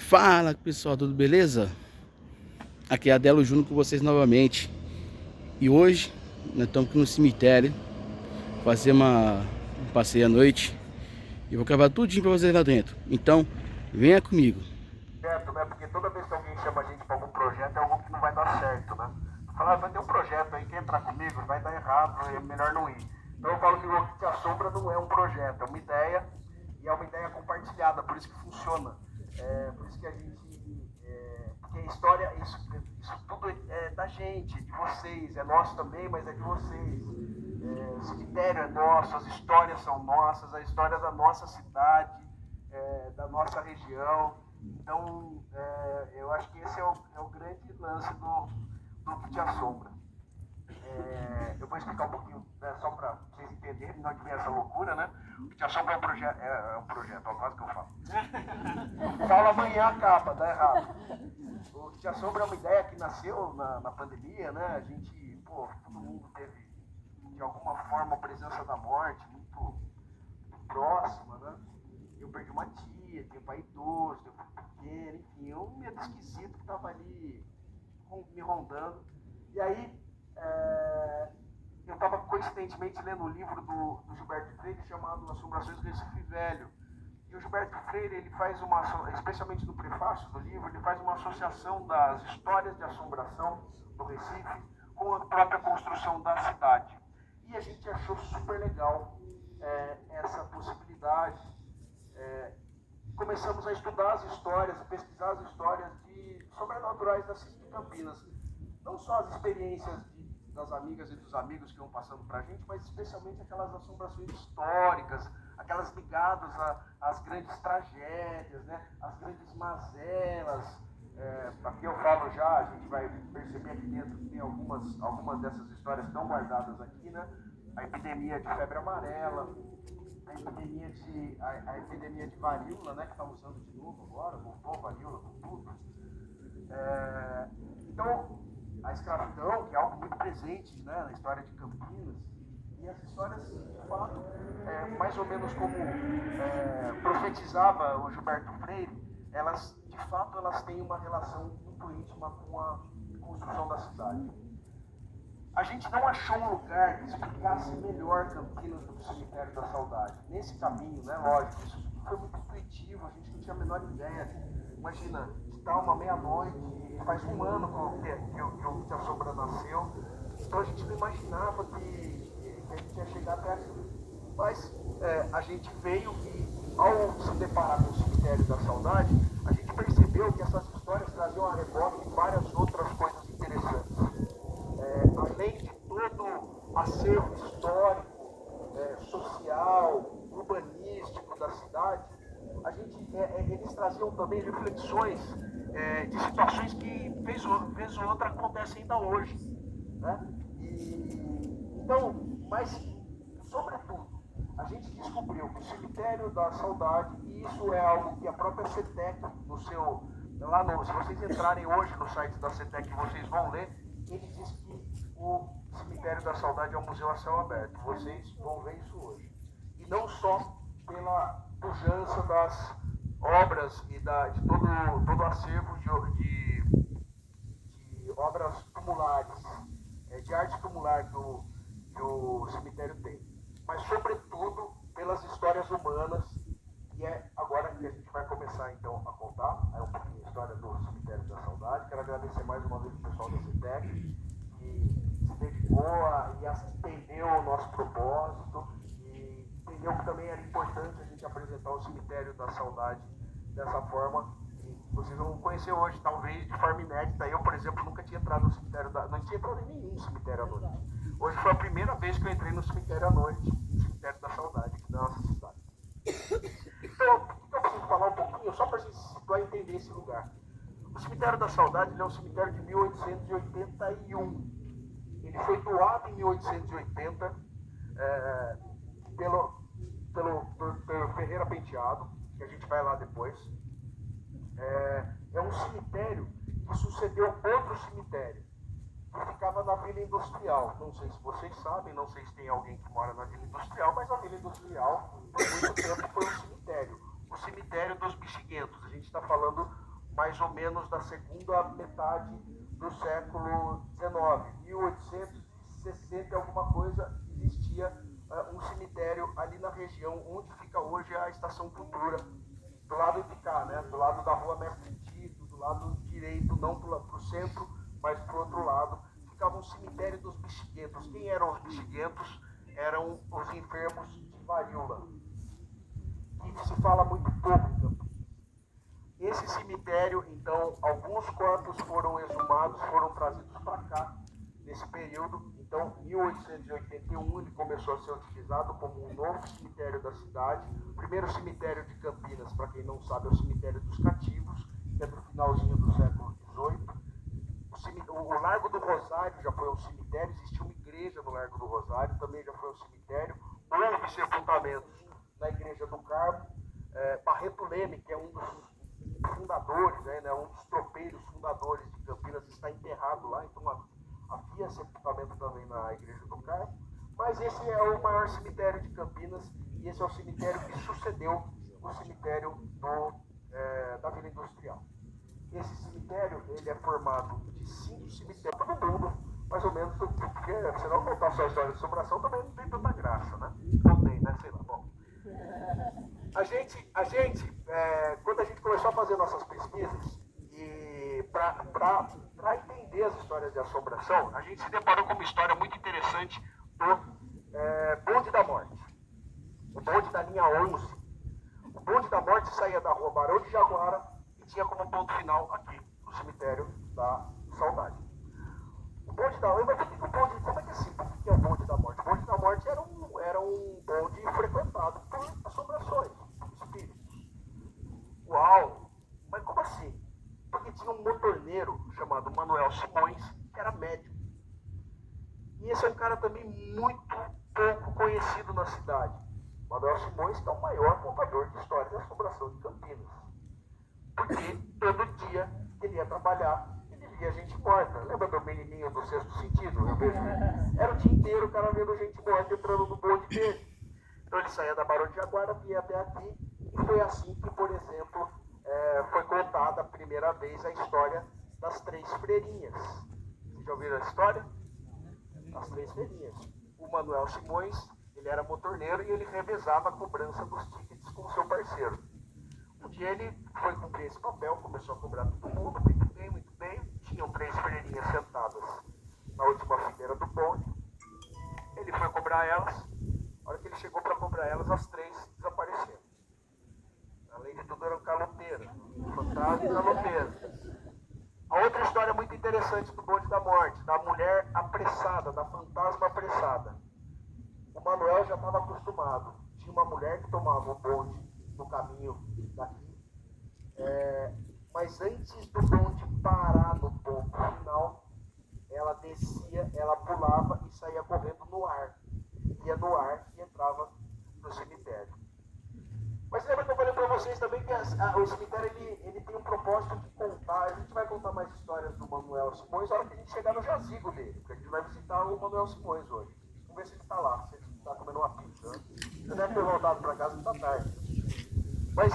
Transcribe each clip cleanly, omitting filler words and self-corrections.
Fala pessoal, tudo beleza? Aqui é Adelo Júnior com vocês novamente. E hoje nós estamos aqui no cemitério fazer um passeio à noite. E vou gravar tudinho pra vocês lá dentro. Então, venha comigo. Certo, né? Porque toda vez que alguém chama a gente para algum projeto é algo que não vai dar certo, né? Falar, vai ter um projeto aí, quer entrar comigo? Vai dar errado, é melhor não ir. Então eu falo que o que te assombra não é um projeto, é uma ideia e é uma ideia compartilhada, por isso que funciona. Por isso que a gente. Porque a história, isso tudo é da gente, de vocês, é nosso também, mas é de vocês. O cemitério é nosso, as histórias são nossas, a história da nossa cidade, da nossa região. Então, eu acho que esse é o grande lance do que te assombra. Eu vou explicar um pouquinho, né, só para vocês entenderem, não vem essa loucura, né? O que te assombra é um projeto, ó, quase que eu falo. Falo amanhã acaba, dá errado. O que te assombra é uma ideia que nasceu na pandemia, né? A gente, todo mundo teve, de alguma forma, a presença da morte muito próxima, né? Eu perdi uma tia, tinha pai idoso, tinha pai pequeno, enfim, um medo esquisito que estava ali me rondando. E aí, eu estava coincidentemente lendo um livro do Gilberto Freire chamado Assombrações do Recife Velho. E o Gilberto Freire, ele faz especialmente no prefácio do livro, ele faz uma associação das histórias de assombração do Recife com a própria construção da cidade. E a gente achou super legal essa possibilidade. Começamos a estudar as histórias, pesquisar as histórias sobrenaturais da cidade de Campinas. Não só as experiências das amigas e dos amigos que iam passando para a gente, mas especialmente aquelas assombrações históricas, aquelas ligadas às grandes tragédias, né? Às grandes mazelas. Aqui eu falo já, a gente vai perceber aqui dentro que tem algumas dessas histórias estão guardadas aqui, né? A epidemia de febre amarela, a epidemia de varíola, né, que está usando de novo agora, voltou a varíola com tudo. Então, a escravidão, que é algo muito presente, né, na história de Campinas, e as histórias, de fato, mais ou menos como profetizava o Gilberto Freire, de fato, elas têm uma relação muito íntima com a construção da cidade. A gente não achou um lugar que explicasse melhor Campinas do que o Cemitério da Saudade. Nesse caminho, né, lógico, isso foi muito intuitivo, a gente não tinha a menor ideia. Imagina, está uma meia-noite, faz um ano que o Te Assombra nasceu, então a gente não imaginava que a gente ia chegar até aqui. Mas a gente veio e, ao se deparar com o Cemitério da Saudade, a gente percebeu que essas histórias traziam a reboque várias outras coisas interessantes. Além de todo acervo histórico, social, urbanístico da cidade, eles traziam também reflexões de situações que, vez ou outra, acontecem ainda hoje. Né? Mas, sobretudo, a gente descobriu que o Cemitério da Saudade, e isso é algo que a própria CETEC, se vocês entrarem hoje no site da CETEC, vocês vão ler, ele diz que o Cemitério da Saudade é um museu a céu aberto. Vocês vão ver isso hoje. E não só pela pujança das obras e de todo o acervo de obras tumulares, de arte tumular que o cemitério tem. Mas, sobretudo, pelas histórias humanas, e é agora que a gente vai começar, então, a contar um pouquinho a história do Cemitério da Saudade. Quero agradecer mais uma vez o pessoal da CETEC, que se dedicou e entendeu o nosso propósito e entendeu que também era importante a gente apresentar o Cemitério da Saudade dessa forma. E vocês vão conhecer hoje, talvez de forma inédita. Eu, por exemplo, nunca tinha entrado no cemitério não tinha entrado em nenhum cemitério à noite. Hoje foi a primeira vez que eu entrei no cemitério à noite, no Cemitério da Saudade, aqui da nossa cidade. Então, por que eu preciso falar um pouquinho, só para a gente se situar e entender esse lugar? O Cemitério da Saudade é um cemitério de 1881. Ele foi doado em 1880 pelo Ferreira Penteado, que a gente vai lá depois. É um cemitério que sucedeu outro cemitério, que ficava na Vila Industrial. Não sei se vocês sabem, não sei se tem alguém que mora na Vila Industrial, mas a Vila Industrial, por muito tempo, foi um cemitério. O cemitério dos Bexiguentos. A gente está falando mais ou menos da segunda metade do século XIX. 1860 alguma coisa, existia um cemitério ali na região onde fica hoje a Estação Cultura, do lado de cá, né? Do lado da Rua Mestre Tito, do lado direito, não para o centro, mas para o outro lado, ficava um cemitério dos bexiguentos. Quem eram os bexiguentos? Eram os enfermos de varíola, que se fala muito pouco em Campinas. Esse cemitério, então, alguns corpos foram exumados, foram trazidos para cá nesse período. Então, em 1881, ele começou a ser utilizado como um novo cemitério da cidade. O primeiro cemitério de Campinas, para quem não sabe, é o cemitério dos Cativos, que é do finalzinho do século XVIII. O Largo do Rosário já foi um cemitério, existiu uma igreja no Largo do Rosário, também já foi um cemitério. Houve sepultamentos na Igreja do Carmo. Barreto Leme, que é um dos fundadores, né, um dos tropeiros fundadores de Campinas, está enterrado lá, então havia sepultamento também na Igreja do Carmo. Mas esse é o maior cemitério de Campinas e esse é o cemitério que sucedeu o cemitério da Vila Industrial. Esse cemitério, ele é formado de 5 cemitérios, todo mundo, mais ou menos, porque se não contar só a história de assombração, também não tem tanta graça, né? Não tem, né? Sei lá, bom. A gente quando a gente começou a fazer nossas pesquisas, e para entender as histórias de assombração, a gente se deparou com uma história muito interessante do Bonde da Morte. O bonde da linha 11. O Bonde da Morte saía da Rua Barão de Jaguara e tinha como ponto final aqui, o cemitério da Saudade. O Bonde da Morte, mas como é que é assim? Por que é o Bonde da Morte? O Bonde da Morte era um bonde frequentado por assombrações, espíritos. Uau! Mas como assim? Porque tinha um motorneiro chamado Manuel Simões, que era médium. E esse é um cara também muito pouco conhecido na cidade. Manuel Simões, que é o maior contador de histórias de assombração de Campinas. Porque todo dia ele ia trabalhar, ele via gente morta. Lembra do menininho do Sexto Sentido? Era o dia inteiro o cara vendo gente morta entrando no bonde dele. Então ele saía da Barão de Jaguara, vinha até aqui, e foi assim que, por exemplo, foi contada a primeira vez a história das 3 freirinhas. Vocês já ouviram a história? As 3 freirinhas. O Manuel Simões, ele era motorneiro e ele revezava a cobrança dos tickets com o seu parceiro. Um dia ele foi cumprir esse papel, começou a cobrar todo mundo, muito bem, muito bem. Tinham 3 freirinhas sentadas na última fileira do bonde. Ele foi cobrar elas. A hora que ele chegou para cobrar elas, as 3 desapareceram. Além de tudo, eram caloteiras. Fantasma e caloteira. A outra história muito interessante do Bonde da Morte, da mulher apressada, da fantasma apressada. O Manuel já estava acostumado. Tinha uma mulher que tomava o bonde no caminho daqui. Mas antes do bonde parar no ponto final, ela descia, ela pulava e saía correndo no ar. Ia no ar e entrava no cemitério. Mas lembra que eu falei para vocês também que o cemitério ele tem um propósito de contar. A gente vai contar mais histórias do Manuel Simões na hora que a gente chegar no jazigo dele, porque a gente vai visitar o Manuel Simões hoje. Vamos ver se ele está lá, se ele está comendo uma pizza. Você deve ter voltado para casa, está tarde. Mas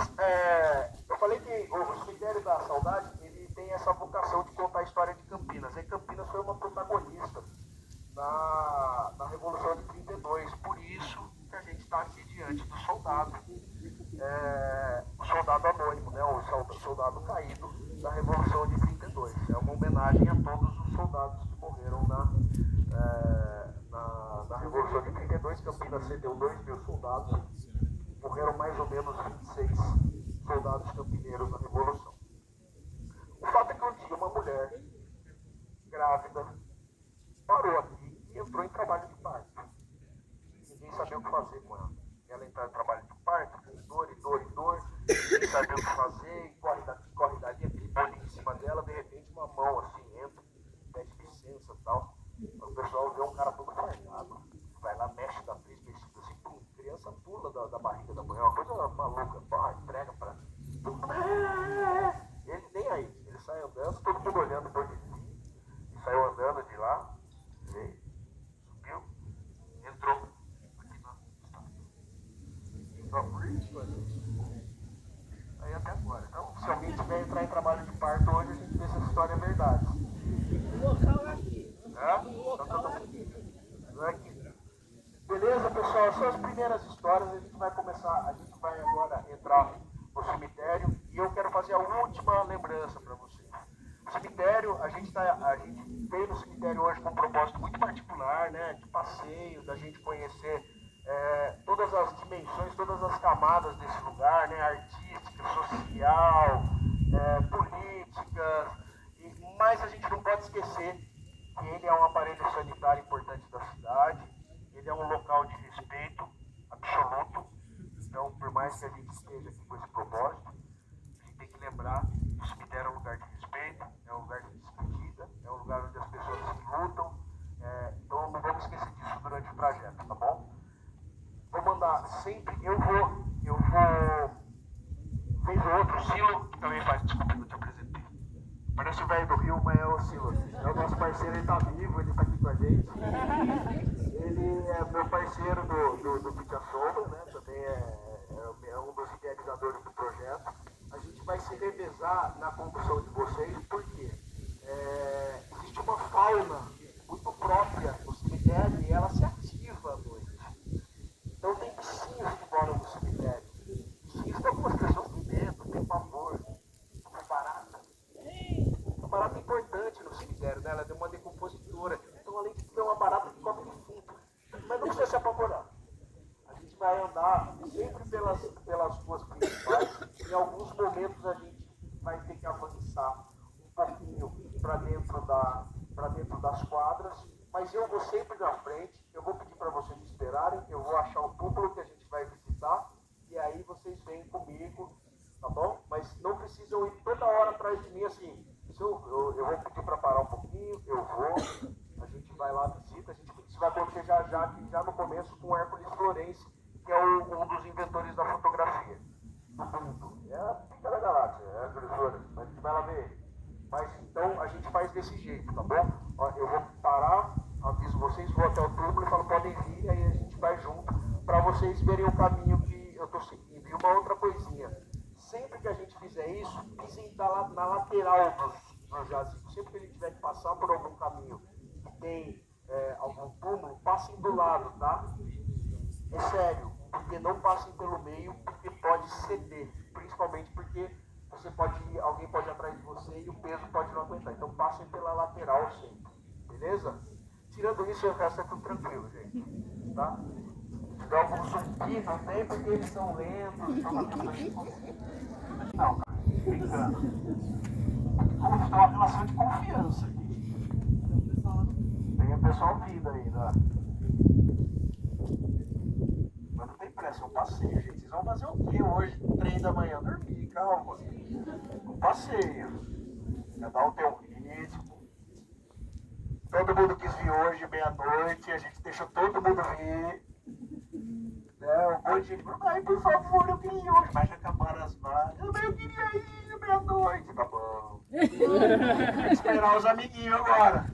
eu falei que o cemitério da Saudade ele tem essa vocação de contar a história de Campinas. E Campinas foi uma protagonista na Revolução de 32. Por isso que a gente está aqui diante do soldado. O soldado anônimo, né? O soldado caído da Revolução de 32. É uma homenagem a todos os soldados que morreram na Revolução de 32. Campinas cedeu 2.000 soldados. Morreram mais ou menos 26 soldados campineiros na Revolução. O fato é que um dia uma mulher grávida parou aqui e entrou em trabalho de parto. Ninguém sabia o que fazer com ela. Ela entrou em trabalho de parto, com dor e dor e dor, ninguém sabia o que fazer, e corre daqui, corre dali, aquele bolinho em cima dela, de repente uma mão assim entra, pede licença e tal. O pessoal vê um cara todo fardado, vai lá, mexe, dá 3 mexidas assim, pum, criança pula da barriga da mulher, uma coisa maluca, pá, entrega pra ele nem aí, ele sai andando, todo mundo olhando por ele, e saiu andando de lá, veio, subiu, entrou. Aí até agora. Então, se alguém tiver entrar em trabalho de parto hoje, a gente vê se essa história é verdade. O local é aqui. Beleza, pessoal? São as primeiras histórias. A gente vai começar, a gente vai agora entrar no cemitério e eu quero fazer a última lembrança para vocês. O cemitério, a gente veio no cemitério hoje com um propósito muito particular, né? De passeio, da gente conhecer todas as dimensões, todas as camadas desse lugar, né? Artística, social, política, mas a gente não pode esquecer que ele é um aparelho sanitário importante da cidade, ele é um local de respeito absoluto. Então, por mais que a gente esteja aqui com esse propósito, a gente tem que lembrar que o cemitério é um lugar de respeito, é um lugar de despedida, é um lugar onde as pessoas se lutam. Então, não vamos esquecer disso durante o trajeto, tá bom? Vou mandar sempre, eu vou, vez ou outro, o Silo, que também faz, desculpa, não te apresentei. Parece o velho do Rio, mas é o Silo. É o nosso parceiro, ele tá vivo, ele tá aqui com a gente. Ele é meu parceiro do Pizza Sombra, né? Também é um dos idealizadores do projeto. A gente vai se revezar na condução de vocês, porque existe uma fauna muito própria no cemitério e ela se ativa à noite. Então tem bichinhos que moram no cemitério. Bichinhos que algumas pessoas têm medo, têm pavor. Uma barata. Uma barata importante no cemitério, né? Ela é uma decompositora. Então, além de ter uma barata que come defunto. Mas não precisa se apavorar. A gente vai andar sempre pelas ruas principais. Em alguns momentos a gente vai ter que avançar um pouquinho para dentro das quadras. Mas eu vou sempre na frente. Eu vou pedir para vocês esperarem. Eu vou achar o túmulo que a gente vai visitar. E aí vocês vêm comigo, tá bom? Mas não precisam ir toda hora atrás de mim assim. Eu vou pedir para parar um pouquinho, eu vou, a gente vai lá, visita, isso vai acontecer já no começo com o Hércules Florense, que é um dos inventores da fotografia do mundo. É a pica da galáxia, é Hércules Florense, a gente vai lá ver ele. Mas então a gente faz desse jeito, tá bom? Ó, eu vou parar, aviso vocês, vou até o túmulo e falo, podem vir, aí a gente vai junto, para vocês verem o caminho que eu estou seguindo. E uma outra coisinha. Sempre que a gente fizer isso, pisem na lateral dos jazigos. Sempre que a gente tiver que passar por algum caminho que tem algum túmulo, passem do lado, tá? É sério, porque não passem pelo meio, porque pode ceder. Principalmente porque alguém pode ir atrás de você e o peso pode não aguentar. Então passem pela lateral sempre, beleza? Tirando isso, o resto é tudo tranquilo, gente. Tá? Se tiver algum zumbi, não tem porque eles são lentos, não, brincando. Como tem uma relação de confiança aqui. Tem o pessoal vindo ainda. Mas não tem pressa, é um passeio, gente. Vocês vão fazer o quê hoje, 3 da manhã? Dormir, calma. Um passeio. Cada um tem um ritmo. Todo mundo quis vir hoje, meia-noite, a gente deixou todo mundo vir. Um monte de gente falou, ai, por favor, eu queria ir hoje, mas já acabaram as vagas. Eu queria ir meia-noite, tá bom. Tem que esperar os amiguinhos agora.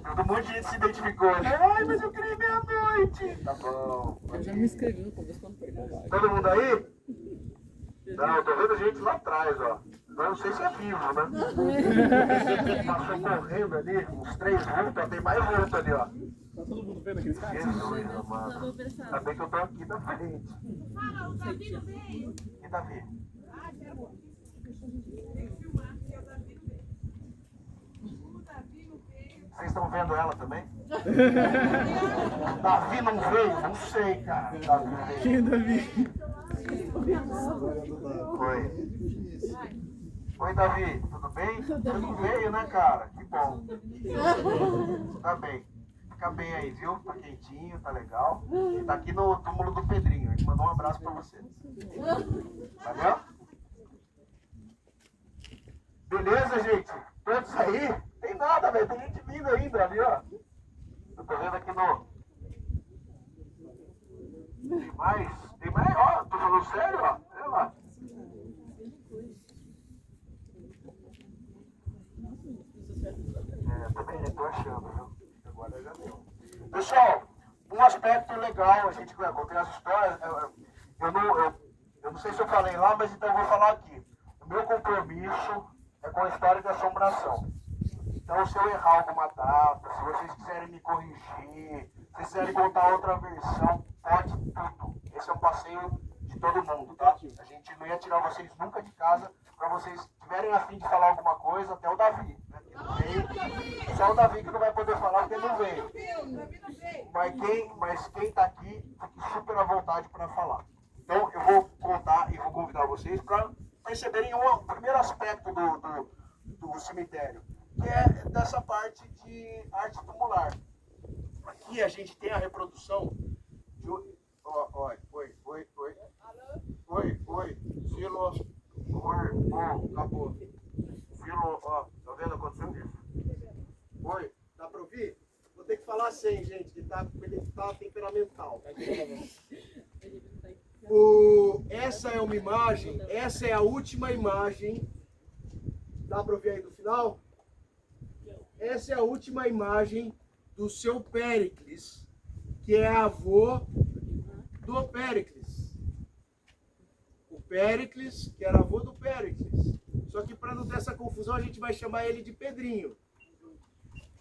Todo monte de gente se identificou. Ai, mas eu queria ir meia-noite. Tá bom. Eu já me inscrevi no começo quando perdeu. Todo mundo aí? Não, eu tô vendo gente lá atrás, ó. Não sei se é vivo, né? Passou correndo ali, uns 3 vultos, tem mais vulto ali, ó. Tá todo mundo vendo aqueles caras? Jesus, mano. Ainda bem que eu tô aqui na frente. Fala, o Davi não veio. E Davi? Ah, quero. Tem que filmar, porque o Davi não veio. O Davi não veio. Vocês estão vendo ela também? Davi não veio? Não sei, cara. Davi veio. Quem é Davi? Oi. Oi, Davi, tudo bem? Você não veio, né, cara? Que bom. Tá bem. Fica bem aí, viu? Tá quentinho, tá legal. E tá aqui no túmulo do Pedrinho. Ele mandou um abraço pra você. Valeu? Beleza, gente? Todos aí? Tem nada, velho. Tem gente vindo ainda ali, ó. Eu tô vendo aqui no... Tem mais? Tem mais? Ó, tô falando sério, ó. Olha lá. Também tô achando, viu? Agora já deu. Pessoal, um aspecto legal, a gente contei as histórias. eu não sei se eu falei lá, mas então eu vou falar aqui. O meu compromisso é com a história da assombração. Então, se eu errar alguma data, se vocês quiserem me corrigir, se vocês quiserem contar outra versão, pode tudo. Esse é um passeio de todo mundo, tá? A gente não ia tirar vocês nunca de casa para vocês tiverem a fim de falar alguma coisa, até o Davi, né? Que não veio. Só o Davi que não vai poder falar porque não veio. Mas quem tá aqui, fique super à vontade para falar. Então, eu vou contar e vou convidar vocês para perceberem o primeiro aspecto do cemitério, que é dessa parte de arte tumular. Aqui a gente tem a reprodução de... Oi. Filo... acabou. Filo... Tá vendo acontecendo isso? Oi, dá pra ouvir? Vou ter que falar sem, gente, que tá temperamental. Essa é uma imagem, essa é a última imagem. Dá pra ouvir aí do final? Essa é a última imagem do seu Péricles, que é avô do Péricles. O Péricles, que era avô do Péricles. Só que para não ter essa confusão, a gente vai chamar ele de Pedrinho.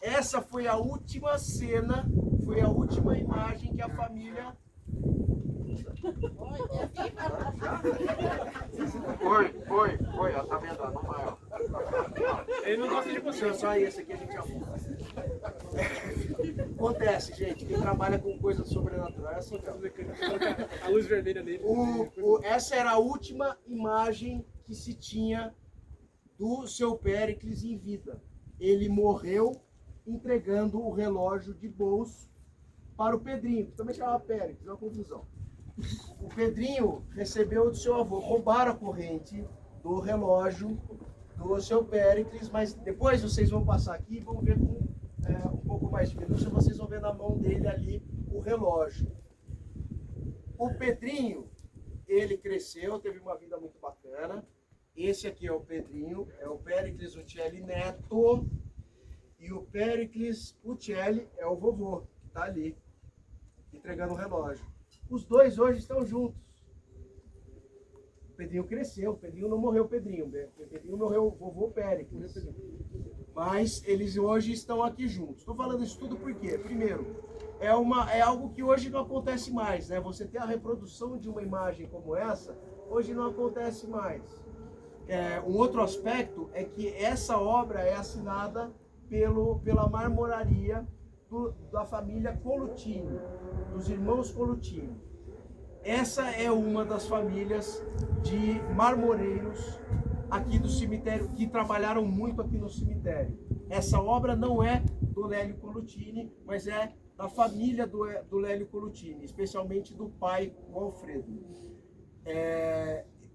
Essa foi a última cena, foi a última imagem que a família... Oi, ó, tá vendo? Não vai, ó. Ele não gosta de você. Só esse aqui a gente arruma. Acontece, gente, quem trabalha com coisas sobrenaturais é assim, A luz vermelha dele. Essa era a última imagem que se tinha do seu Péricles em vida. Ele morreu entregando o relógio de bolso para o Pedrinho, que também chamava Péricles, é uma confusão. O Pedrinho recebeu do seu avô, roubaram a corrente do relógio do seu Péricles, mas depois vocês vão passar aqui e vão ver com um pouco mais de minúcia, vocês vão ver na mão dele ali o relógio. O Pedrinho, ele cresceu, teve uma vida muito bacana. Esse aqui é o Pedrinho, é o Péricles Uccelli Neto, e o Péricles Uccelli é o vovô, que está ali, entregando o relógio. Os dois hoje estão juntos. O Pedrinho cresceu, o Pedrinho não morreu, o Pedrinho morreu o vovô Péricles. Mas eles hoje estão aqui juntos. Estou falando isso tudo porque, primeiro, é algo que hoje não acontece mais, né? Você ter a reprodução de uma imagem como essa, hoje não acontece mais. Um outro aspecto é que essa obra é assinada pela marmoraria da família Colutini, dos irmãos Colutini. Essa é uma das famílias de marmoreiros aqui do cemitério, que trabalharam muito aqui no cemitério. Essa obra não é do Lélio Colutini, mas é da família do Lélio Colutini, especialmente do pai, o Alfredo.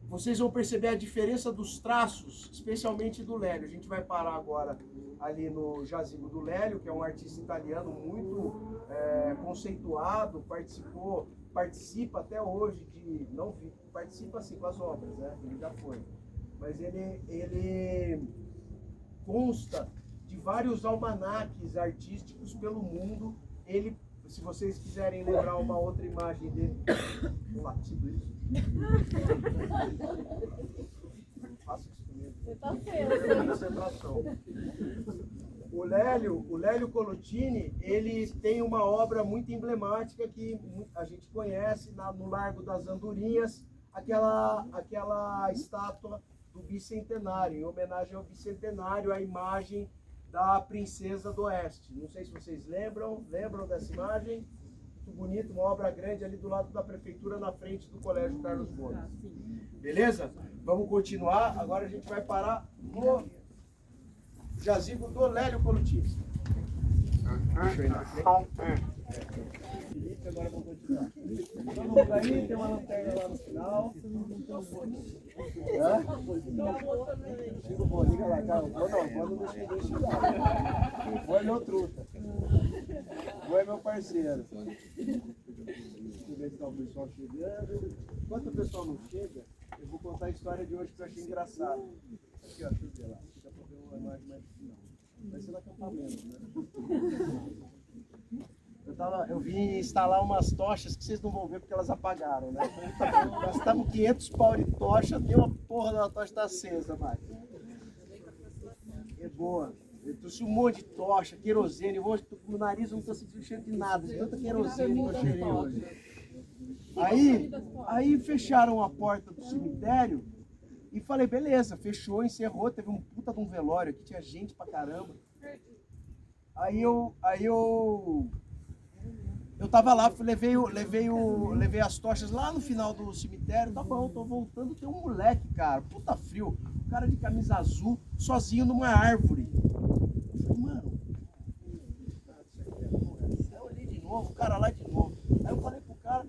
Vocês vão perceber a diferença dos traços, especialmente do Lélio. A gente vai parar agora ali no jazigo do Lélio, que é um artista italiano muito conceituado, participa até hoje participa assim com as obras, né? Ele já foi. Mas ele consta de vários almanaques artísticos pelo mundo. Ele, se vocês quiserem lembrar uma outra imagem dele, latido isso. Faça isso comigo. Você tá feio. Concentração. O Lélio Colutini, ele tem uma obra muito emblemática que a gente conhece no Largo das Andorinhas, aquela estátua do bicentenário, em homenagem ao bicentenário, a imagem da Princesa do Oeste. Não sei se vocês lembram dessa imagem? Muito bonito, uma obra grande ali do lado da prefeitura, na frente do Colégio Carlos Gomes. Beleza? Vamos continuar. Agora a gente vai parar no jazigo do Lélio Colutini. Deixa eu ir na frente. Felipe, agora vamos continuar. Vamos aí, tem uma lanterna lá no final. Chico bom, liga lá, cara. Não deixa ninguém chegar. Vou é meu truta. Vou é meu parceiro. Deixa eu ver se tá o pessoal chegando. Enquanto o pessoal não chega, eu vou contar a história de hoje que eu achei engraçado. Aqui, ó, deixa eu ver lá. Dá pra ver uma imagem mais do final. Vai ser no acampamento, né? Eu vim instalar umas tochas que vocês não vão ver porque elas apagaram, né? Nós estamos 500 pau de tocha, tem uma porra da tocha tá acesa, vai. É boa. Eu trouxe um monte de tocha, querosene, o nariz eu não estou sentindo cheiro de nada, de tanta querosene que eu cheirei hoje. Aí fecharam a porta do cemitério e falei, beleza, fechou, encerrou, teve um puta de um velório aqui, tinha gente pra caramba. Aí eu tava lá, levei as tochas lá no final do cemitério, tá bom, tô voltando, tem um moleque, cara, puta frio, um cara de camisa azul, sozinho numa árvore. Eu falei, mano, aí eu olhei de novo, o cara lá de novo. Aí eu falei pro cara,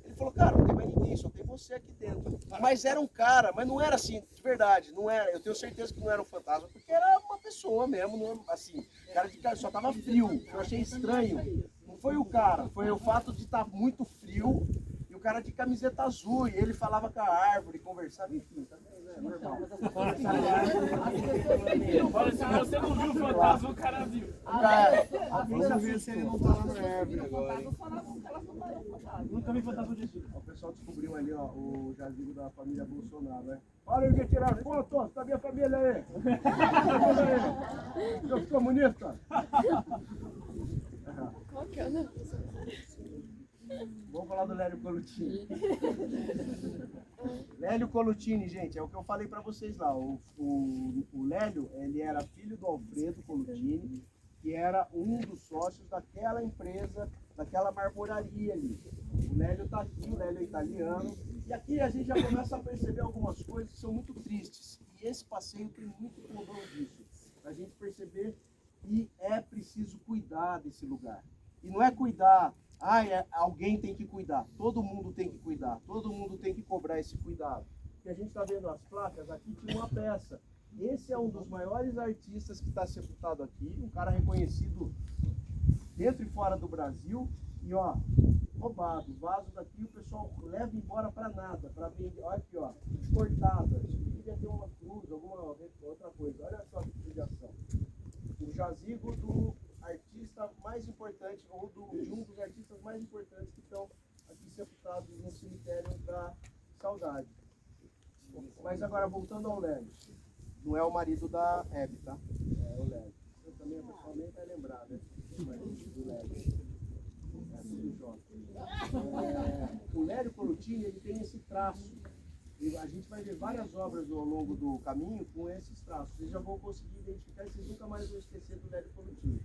ele falou, cara, não tem mais ninguém, só tem você aqui dentro. Mas era um cara, mas não era assim, de verdade, não era, eu tenho certeza que não era um fantasma, porque era uma pessoa mesmo, não, assim, cara de cara, só tava frio, eu achei estranho. Não foi o cara, foi o fato de estar muito frio e o cara de camiseta azul, e ele falava com a árvore, conversava, enfim, tá normal. Olha, se você não viu o fantasma, o cara viu. Vamos ver se ele não tá lá na árvore agora. Nunca vi fantasma de Egito. O pessoal descobriu ali, ó, o jazigo da família Bolsonaro, né? Olha de tirar foto, tá minha família aí. Seus comunistas. Qual que é o nome? Vamos falar do Lélio Colucini. Lélio Colucini, gente, é o que eu falei pra vocês lá. O Lélio, ele era filho do Alfredo Colucini, que era um dos sócios daquela empresa, daquela marmoraria ali. O Lélio tá aqui, o Lélio é italiano. E aqui a gente já começa a perceber algumas coisas que são muito tristes. E esse passeio tem muito condão disso. Pra gente perceber que é preciso cuidar desse lugar. E não é cuidar, alguém tem que cuidar. Todo mundo tem que cuidar. Todo mundo tem que cobrar esse cuidado. Porque a gente está vendo as placas, aqui tinha uma peça. Esse é um dos maiores artistas que está sepultado aqui, um cara reconhecido dentro e fora do Brasil. E ó, roubado, vaso daqui, o pessoal leva embora para nada, para vender. Olha aqui, ó, cortada. Isso aqui devia ter uma cruz, alguma outra coisa. Olha só que judiação. O jazigo do artista mais importante, ou de um dos artistas mais importantes que estão aqui sepultados no cemitério da Saudade. Mas agora, voltando ao Lélio. Não é o marido da Hebe, tá? É o Lélio. Eu também, pessoalmente, vai lembrar, né? O marido do Lélio. É tudo J. O Lélio Colucini, ele tem esse traço. E a gente vai ver várias obras ao longo do caminho com esses traços. Vocês já vão conseguir identificar e vocês nunca mais vão esquecer do Lélio Colucini.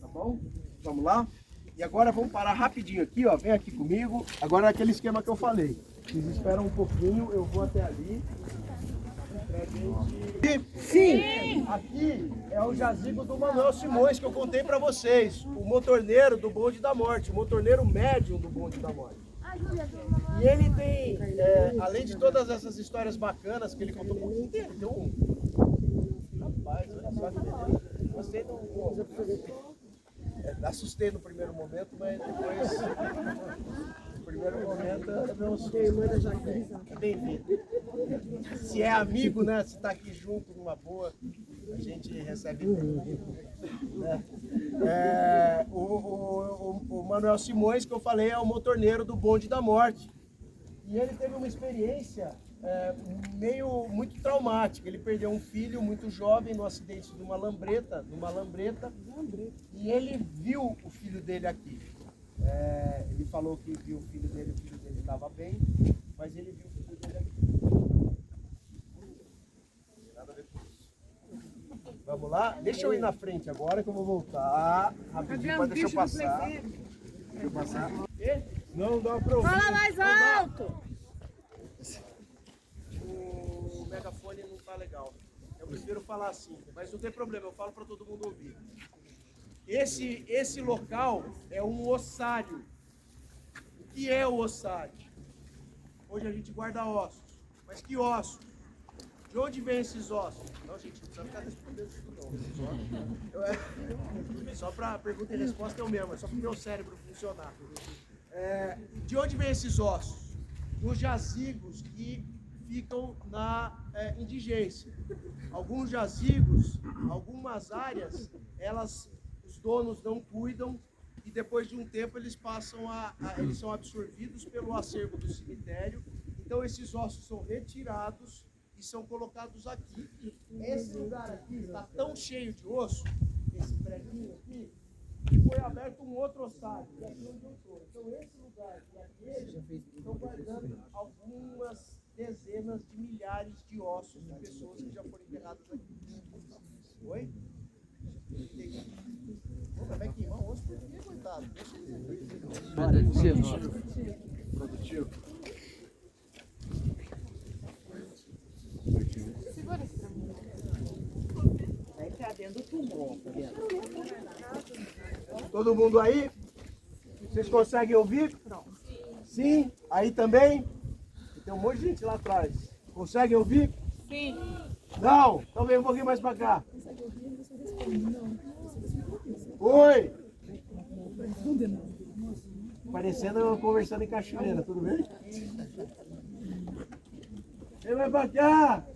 Tá bom? Vamos lá? E agora vamos parar rapidinho aqui, ó. Vem aqui comigo. Agora é aquele esquema que eu falei. Vocês esperam um pouquinho, eu vou até ali. Sim! Aqui é o jazigo do Manuel Simões que eu contei pra vocês. O motorneiro do Bonde da Morte. O motorneiro médium do Bonde da Morte. E ele tem, além de todas essas histórias bacanas que ele contou, um pouquinho dele, deu um. Rapaz, olha só que beleza. Gostei do. Assustei no primeiro momento, mas depois. No primeiro momento eu não assustei. Bem-vindo. Se é amigo, né? Se tá aqui junto numa boa, a gente recebe bem. O Manuel Simões, que eu falei, é o motorneiro do Bonde da Morte. E ele teve uma experiência muito traumática. Ele perdeu um filho muito jovem no acidente de uma lambreta, e ele viu o filho dele aqui. Ele falou que viu o filho dele estava bem, mas ele viu o filho dele aqui. Nada a ver com isso. Vamos lá? Deixa eu ir na frente agora que eu vou voltar. Rapidinho, deixa eu passar. Deixa eu passar. Não dá pra ouvir. Fala mais alto! O megafone não tá legal. Eu prefiro falar assim, mas não tem problema, eu falo para todo mundo ouvir. Esse local é um ossário. O que é o ossário? Hoje a gente guarda ossos. Mas que ossos? De onde vem esses ossos? Não, gente, não precisa ficar respondendo isso não. Só para pergunta e resposta é o mesmo, é só para o meu cérebro funcionar. De onde vem esses ossos? Dos jazigos que ficam na indigência. Alguns jazigos, algumas áreas, os donos não cuidam e depois de um tempo eles passam eles são absorvidos pelo acervo do cemitério. Então esses ossos são retirados e são colocados aqui. Esse lugar aqui está tão cheio de osso, esse preguinho aqui, que foi aberto um outro ossário, e aqui onde eu estou. Então esse lugar e aquele estão guardando algumas dezenas de milhares de ossos de pessoas que já foram enterradas aqui. Oi? Pô, mas vai queimar o osso por quê, coitado? Deixa ele produtivo. Segura esse pra mim. Vai ficar dentro do túmulo. Todo mundo aí? Vocês conseguem ouvir? Sim? Aí também? Tem um monte de gente lá atrás. Conseguem ouvir? Sim. Não? Então vem um pouquinho mais pra cá. Oi! Parecendo eu conversando em cachoeira, tudo bem? Vem mais pra cá!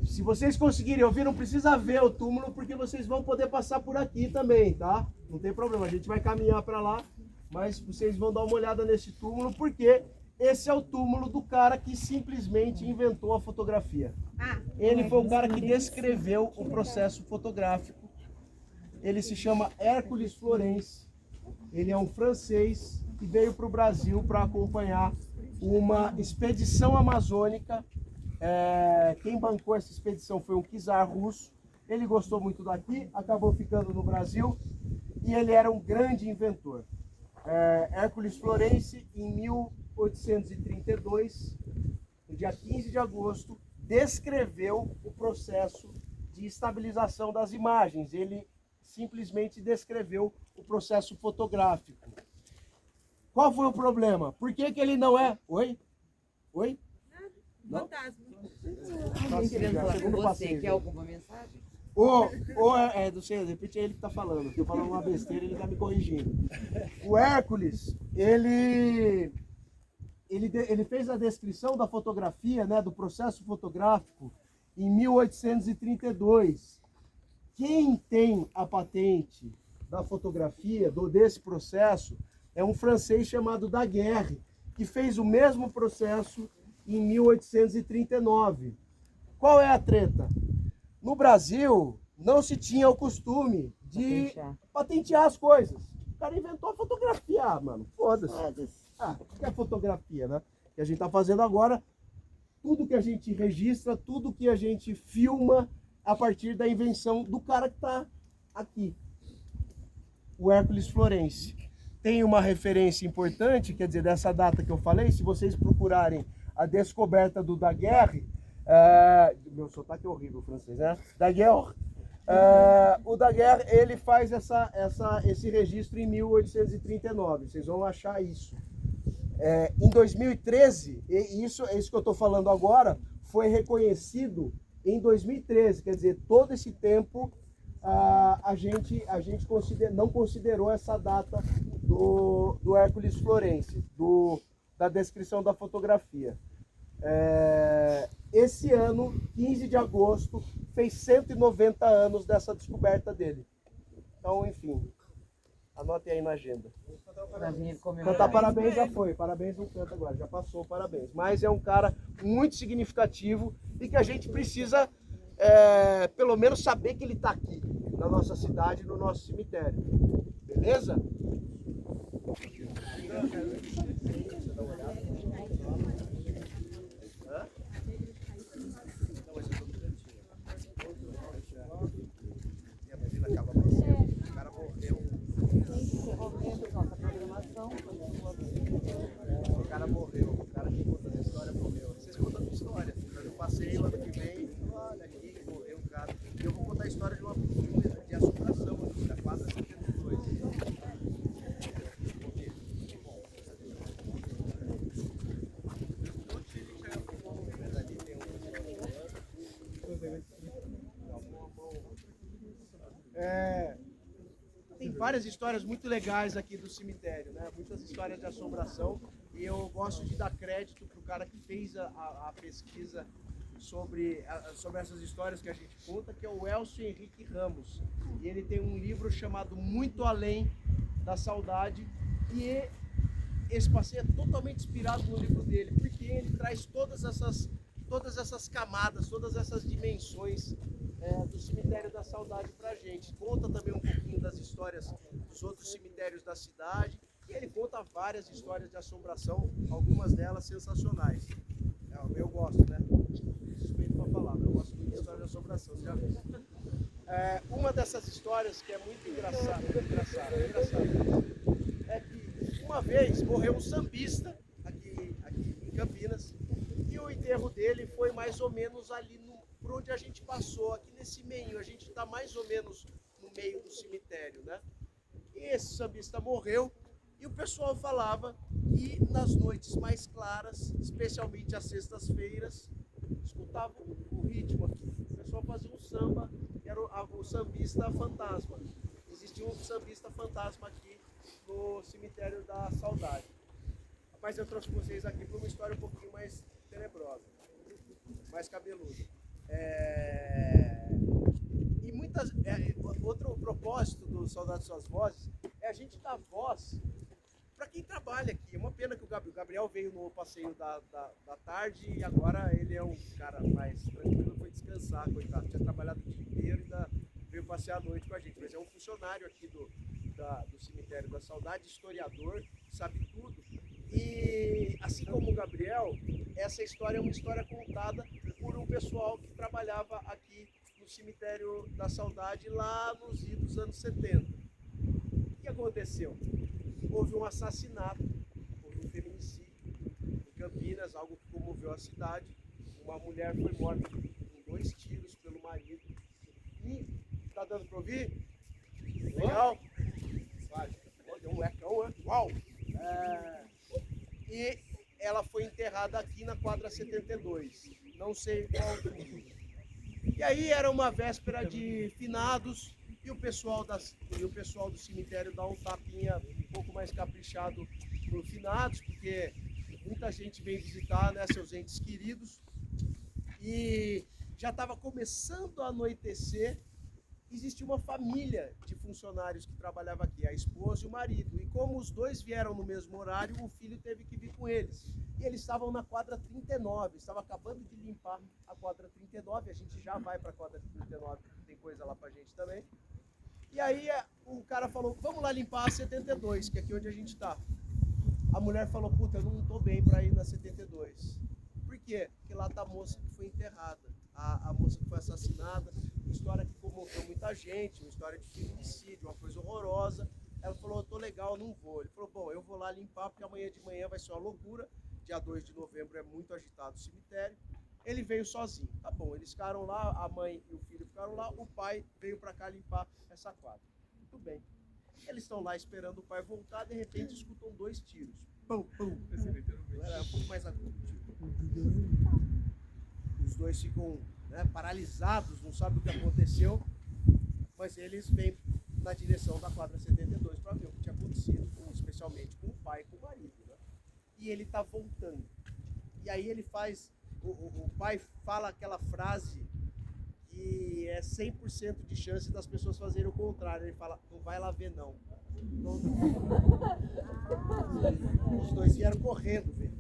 Se vocês conseguirem ouvir, não precisa ver o túmulo, porque vocês vão poder passar por aqui também, tá? Não tem problema, a gente vai caminhar para lá, mas vocês vão dar uma olhada nesse túmulo, porque esse é o túmulo do cara que simplesmente inventou a fotografia. Ele foi o cara que descreveu o processo fotográfico. Ele se chama Hércules Florence. Ele é um francês que veio para o Brasil para acompanhar uma expedição amazônica. Quem bancou essa expedição foi um czar russo. Ele gostou muito daqui, acabou ficando no Brasil e ele era um grande inventor. Hércules Florence, em 1832, no dia 15 de agosto, descreveu o processo de estabilização das imagens. Ele simplesmente descreveu o processo fotográfico. Qual foi o problema? Por que ele não é... Oi? Oi? Fantasma. Você quer alguma mensagem? Não sei, de repente é ele que está falando. Estou falando uma besteira, ele está me corrigindo. O Hércules, ele fez a descrição da fotografia, né, do processo fotográfico, em 1832. Quem tem a patente da fotografia, desse processo, é um francês chamado Daguerre, que fez o mesmo processo em 1839. Qual é a treta? No Brasil, não se tinha o costume de patentear as coisas. O cara inventou a fotografia, mano. Foda-se. O que é fotografia, né? O que a gente está fazendo agora, tudo que a gente registra, tudo que a gente filma a partir da invenção do cara que está aqui. O Hércules Florence. Tem uma referência importante, quer dizer, dessa data que eu falei, se vocês procurarem a descoberta do Daguerre, meu sotaque é horrível francês, né? Daguerre. O Daguerre, ele faz esse registro em 1839, vocês vão achar isso. Em 2013, e isso é isso que eu estou falando agora, foi reconhecido em 2013, quer dizer, todo esse tempo a gente não considerou essa data do Hércules Florence, da descrição da fotografia. Esse ano, 15 de agosto, fez 190 anos dessa descoberta dele. Então, enfim, anotem aí na agenda. Cantar parabéns já foi, parabéns não canta agora, já passou parabéns. Mas é um cara muito significativo e que a gente precisa, pelo menos, saber que ele está aqui, na nossa cidade, no nosso cemitério. Beleza? O cara morreu, o cara que conta a história morreu. Vocês contam a história. Eu passei o ano que vem, olha aqui, morreu um cara. E eu vou contar a história de assombração aqui, da 472. Tem várias histórias muito legais aqui do cemitério, né? Muitas histórias de assombração, e eu gosto de dar crédito para o cara que fez a pesquisa sobre essas histórias que a gente conta, que é o Elcio Henrique Ramos. E ele tem um livro chamado Muito Além da Saudade, e esse passeio é totalmente inspirado no livro dele, porque ele traz todas essas camadas, todas essas dimensões do cemitério da saudade pra gente. Conta também um pouquinho das histórias dos outros cemitérios da cidade, e ele conta várias histórias de assombração, algumas delas sensacionais. Eu gosto, né? Suspeito pra falar, mas eu gosto muito de história de assombração, você já viu. Uma dessas histórias que é muito engraçada, é que uma vez morreu um sambista aqui em Campinas, e o enterro dele foi mais ou menos ali por onde a gente passou, aqui nesse meio. A gente está mais ou menos no meio do cemitério, né? E esse sambista morreu, e o pessoal falava que nas noites mais claras, especialmente às sextas-feiras, escutavam o ritmo aqui. O pessoal fazia um samba, que era o sambista fantasma. Existia um sambista fantasma aqui no cemitério da saudade. Mas eu trouxe vocês aqui para uma história um pouquinho mais tenebrosa, mais cabeluda. E outro propósito do Saudade de Suas Vozes é a gente dar voz para quem trabalha aqui. É uma pena que o Gabriel veio no passeio da tarde, e agora ele é um cara mais tranquilo, foi descansar, coitado. Tinha trabalhado o dia inteiro e ainda veio passear à noite com a gente. Mas é um funcionário aqui do Cemitério da Saudade, historiador, sabe tudo. E assim como o Gabriel, essa história é uma história contada por um pessoal que trabalhava aqui no Cemitério da Saudade lá nos idos anos 70. O que aconteceu? Houve um assassinato, houve um feminicídio em Campinas, algo que comoveu a cidade. Uma mulher foi morta com 2 tiros pelo marido. E tá dando para ouvir? Legal? Deu um ecão, né? Uau! E ela foi enterrada aqui na quadra 72. Não sei qual túmulo. E aí era uma véspera de finados, e o pessoal do cemitério dá um tapinha um pouco mais caprichado pro finados, porque muita gente vem visitar, né, seus entes queridos. E já estava começando a anoitecer. Existia uma família de funcionários que trabalhava aqui, a esposa e o marido. E como os dois vieram no mesmo horário, o filho teve que vir com eles. E eles estavam na quadra 39, estava acabando de limpar a quadra 39, a gente já vai para a quadra 39, tem coisa lá pra gente também. E aí o cara falou, vamos lá limpar a 72, que é aqui onde a gente tá. A mulher falou, puta, eu não tô bem para ir na 72. Por quê? Porque lá tá a moça que foi enterrada, a moça que foi assassinada, uma história que comoveu muita gente, uma história de feminicídio, uma coisa horrorosa. Ela falou, eu tô legal, não vou. Ele falou, bom, eu vou lá limpar, porque amanhã de manhã vai ser uma loucura. Dia 2 de novembro é muito agitado o cemitério. Ele veio sozinho. Tá bom, eles ficaram lá, a mãe e o filho ficaram lá, o pai veio para cá limpar essa quadra. Muito bem. Eles estão lá esperando o pai voltar, de repente escutam 2 tiros. Pum, pum. Era um pouco mais agudo. Os dois ficam, né, paralisados, não sabem o que aconteceu, mas eles vêm na direção da quadra 72 para ver o que tinha acontecido, especialmente com o pai e com o marido, né? E ele está voltando. E aí ele faz, o pai fala aquela frase que é 100% de chance das pessoas fazerem o contrário. Ele fala, não vai lá ver não. Os dois vieram correndo ver.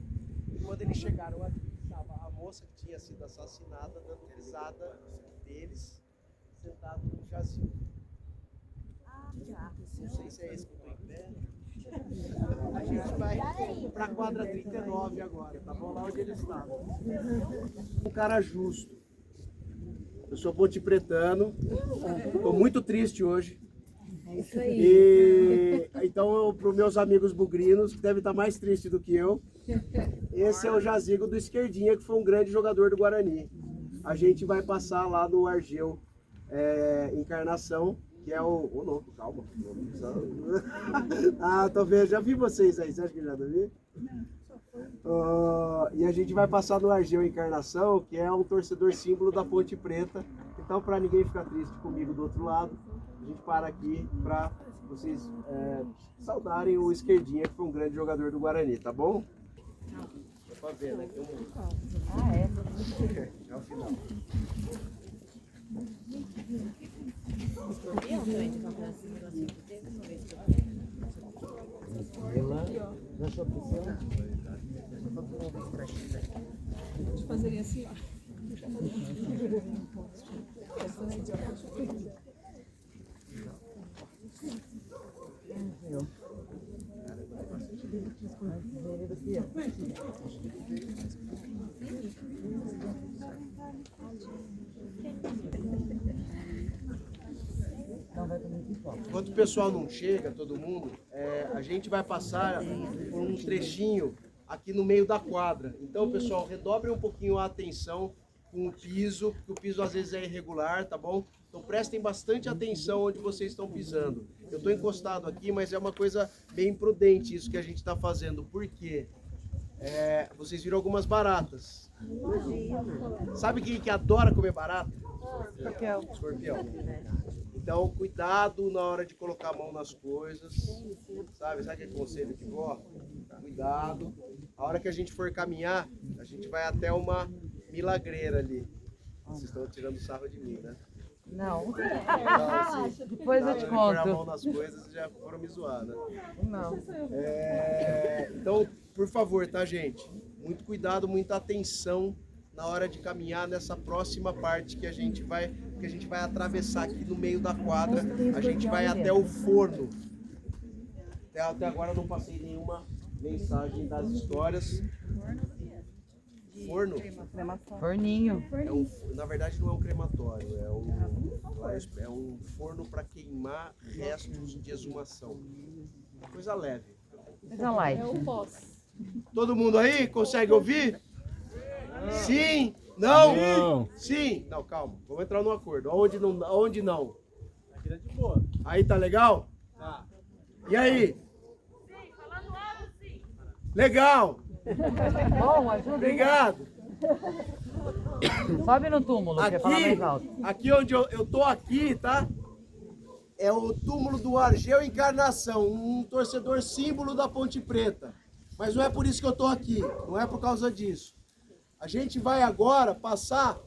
E quando eles chegaram aqui, estava a moça que tinha sido assassinada, dando risada deles, sentado no jazigo. Não sei se é esse que eu estou em pé. A gente vai para a quadra 39 agora, tá bom? Lá onde eles estavam. Um cara justo. Eu sou pontepretano, estou muito triste hoje. É isso aí. E então, para os meus amigos bugrinos, que devem estar mais tristes do que eu, esse é o jazigo do Esquerdinha, que foi um grande jogador do Guarani. A gente vai passar lá no Argeu Encarnação, que é o louco, calma. Ah, tô vendo, já vi vocês aí, você acha que já não vi? E a gente vai passar no Argeu Encarnação, que é um torcedor símbolo da Ponte Preta. Então, para ninguém ficar triste comigo do outro lado, a gente para aqui para vocês saudarem o Esquerdinha, que foi um grande jogador do Guarani, tá bom? pra ver, né? Tem um... Ah, é? É o final. Deixa eu fazer assim, ó. Enquanto o pessoal não chega, todo mundo, a gente vai passar por um trechinho aqui no meio da quadra. Então, pessoal, redobrem um pouquinho a atenção com o piso, porque o piso às vezes é irregular, tá bom? Então prestem bastante atenção onde vocês estão pisando. Eu estou encostado aqui, mas é uma coisa bem imprudente isso que a gente está fazendo. Por quê? Vocês viram algumas baratas. Sabe quem que adora comer barata? Escorpião. Então, cuidado na hora de colocar a mão nas coisas. Sabe aquele conselho de vó? Cuidado. A hora que a gente for caminhar, a gente vai até uma milagreira ali. Vocês estão tirando sarro de mim, né? Não. Então, assim, Depois eu te pôr a mão conto. nas coisas já foram me zoar, né? Não. Então, por favor, tá, gente? Muito cuidado, muita atenção na hora de caminhar nessa próxima parte que a gente vai atravessar aqui no meio da quadra. A gente vai até o forno. Até agora eu não passei nenhuma mensagem das histórias. Forno? Forninho. Na verdade não é um crematório, é um forno para queimar restos de exumação. Coisa leve. Coisa light. É o pós. Todo mundo aí consegue ouvir? Sim? Não? Não. Sim? Não, calma. Vamos entrar num acordo. Onde não? Aqui tá de boa. Aí tá legal? Tá. E aí? Sim, falando alto, sim. Legal! Bom, ajuda aí. Obrigado! Sobe no túmulo, quer falar mais alto. Aqui onde eu tô aqui, tá? É o túmulo do Argeu Encarnação, um torcedor símbolo da Ponte Preta. Mas não é por isso que eu tô aqui, não é por causa disso. A gente vai agora passar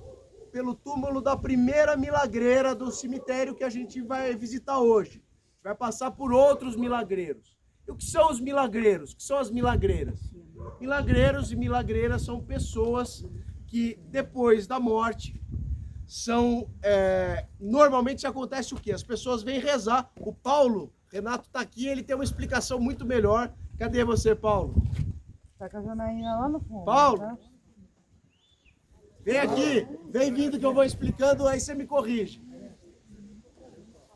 pelo túmulo da primeira milagreira do cemitério que a gente vai visitar hoje. A gente vai passar por outros milagreiros. E o que são os milagreiros? O que são as milagreiras? Milagreiros e milagreiras são pessoas que depois da morte normalmente acontece o quê? As pessoas vêm rezar. O Paulo, Renato tá aqui, ele tem uma explicação muito melhor. Cadê você, Paulo? Tá com a Janaína lá no fundo. Paulo! Tá? Vem aqui, vem vindo que eu vou explicando, aí você me corrige.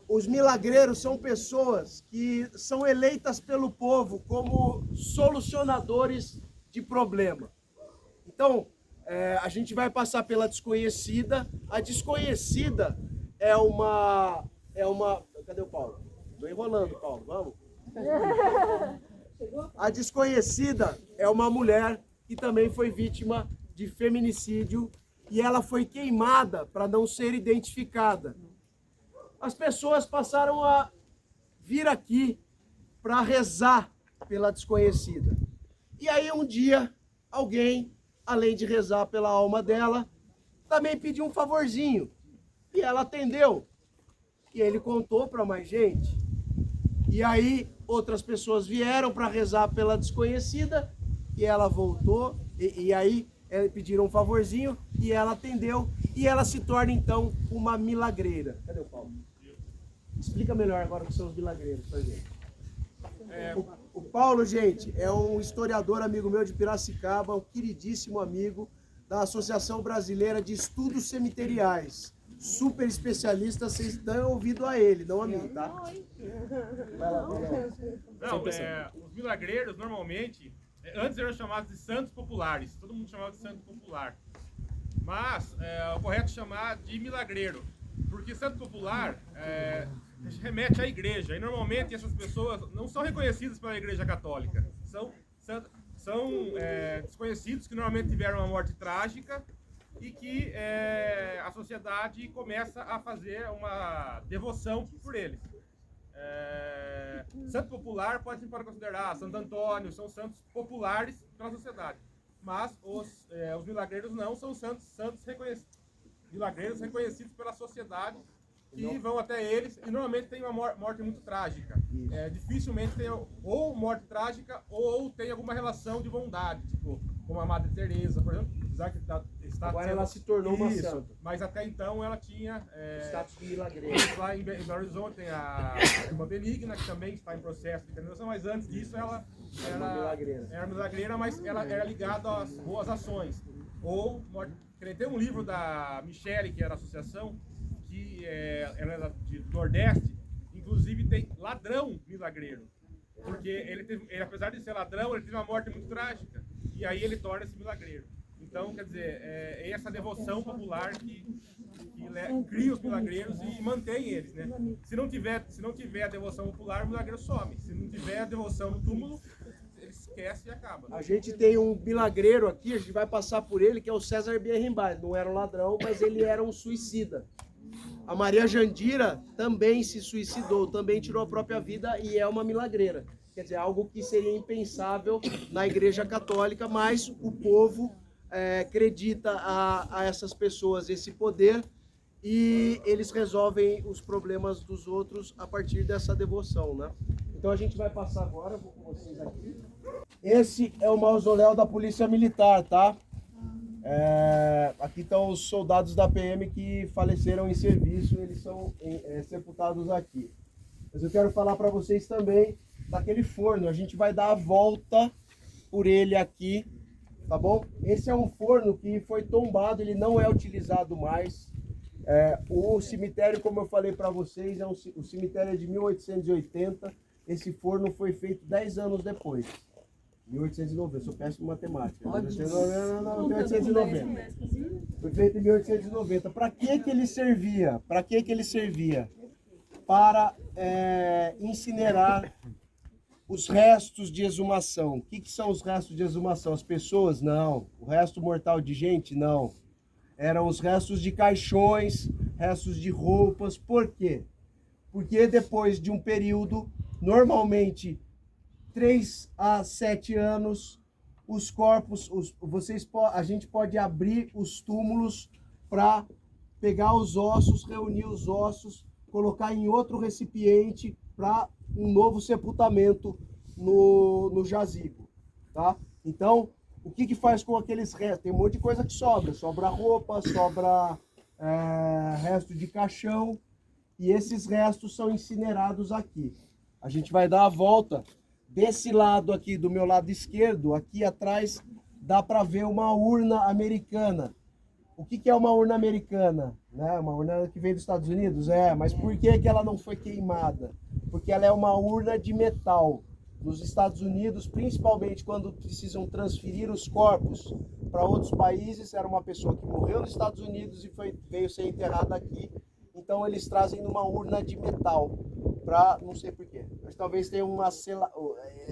Os milagreiros são pessoas que são eleitas pelo povo como solucionadores de problema. Então, a gente vai passar pela desconhecida. A desconhecida é uma... Cadê o Paulo? Estou enrolando, Paulo, vamos? A desconhecida é uma mulher que também foi vítima de feminicídio e ela foi queimada para não ser identificada. As pessoas passaram a vir aqui para rezar pela desconhecida. E aí um dia, alguém, além de rezar pela alma dela, também pediu um favorzinho. E ela atendeu. E ele contou para mais gente. E aí outras pessoas vieram para rezar pela desconhecida e ela voltou. E aí pediram um favorzinho e ela atendeu. E ela se torna então uma milagreira. Cadê o Paulo? Explica melhor agora o que são os milagreiros pra gente. O Paulo, gente, é um historiador amigo meu de Piracicaba, um queridíssimo amigo da Associação Brasileira de Estudos Cemiteriais. Super especialista, vocês dão ouvido a ele, não a mim, tá? Vai lá, vai lá. Não, os milagreiros, normalmente, antes eram chamados de santos populares. Todo mundo chamava de santo popular. Mas é o correto chamar de milagreiro. Porque santo popular remete à igreja. E normalmente essas pessoas não são reconhecidas pela igreja católica. São desconhecidos que normalmente tiveram uma morte trágica e que a sociedade começa a fazer uma devoção por eles. Santo popular pode considerar Santo Antônio, são santos populares pela sociedade. mas os milagreiros não são santos milagreiros reconhecidos pela sociedade, que vão até eles e normalmente tem uma morte muito trágica. Dificilmente tem ou morte trágica ou tem alguma relação de bondade, tipo como a Madre Teresa, por exemplo, já que agora ela se tornou uma santa. Mas até então ela tinha status de milagreira. Lá em Belo Horizonte tem a Irmã Benigna, que também está em processo de canonização, mas antes disso ela era milagreira, mas ela era ligada às boas ações. Ou tem um livro da Michele, que era a associação, que ela era do Nordeste, inclusive tem ladrão milagreiro, porque ele apesar de ser ladrão, ele teve uma morte muito trágica, e aí ele torna-se milagreiro. Então, quer dizer, é essa devoção popular que cria os milagreiros e mantém eles, né? Se não tiver a devoção popular, o milagreiro some. Se não tiver a devoção no túmulo, ele esquece e acaba. A gente tem um milagreiro aqui, a gente vai passar por ele, que é o César Bierrimbar. Ele não era um ladrão, mas ele era um suicida. A Maria Jandira também se suicidou, também tirou a própria vida e é uma milagreira. Quer dizer, algo que seria impensável na Igreja Católica, mas o povo acredita a essas pessoas esse poder e eles resolvem os problemas dos outros a partir dessa devoção, né? Então a gente vai passar agora, vou com vocês aqui. Esse é o mausoléu da Polícia Militar, tá? Aqui estão os soldados da PM que faleceram em serviço, eles são sepultados aqui. Mas eu quero falar para vocês também daquele forno, a gente vai dar a volta por ele aqui, tá bom? Esse é um forno que foi tombado, ele não é utilizado mais. O cemitério, como eu falei para vocês, o cemitério é de 1880, esse forno foi feito 10 anos depois. 1890, eu sou péssimo em matemática. Não, 1890. Foi feito em 1890. Para que ele servia? Para que ele servia? Para incinerar os restos de exumação. O que são os restos de exumação? As pessoas? Não. O resto mortal de gente? Não. Eram os restos de caixões, restos de roupas. Por quê? Porque depois de um período, normalmente 3 a 7 anos, os corpos, a gente pode abrir os túmulos para pegar os ossos, reunir os ossos, colocar em outro recipiente para um novo sepultamento no jazigo, tá? Então, o que faz com aqueles restos? Tem um monte de coisa que sobra roupa, sobra resto de caixão, e esses restos são incinerados aqui. A gente vai dar a volta. Desse lado aqui, do meu lado esquerdo, aqui atrás, dá para ver uma urna americana. O que é uma urna americana? Né? Uma urna que vem dos Estados Unidos? Mas por que ela não foi queimada? Porque ela é uma urna de metal. Nos Estados Unidos, principalmente quando precisam transferir os corpos para outros países, era uma pessoa que morreu nos Estados Unidos e veio ser enterrada aqui. Então eles trazem numa urna de metal, para não sei porquê, mas talvez tenha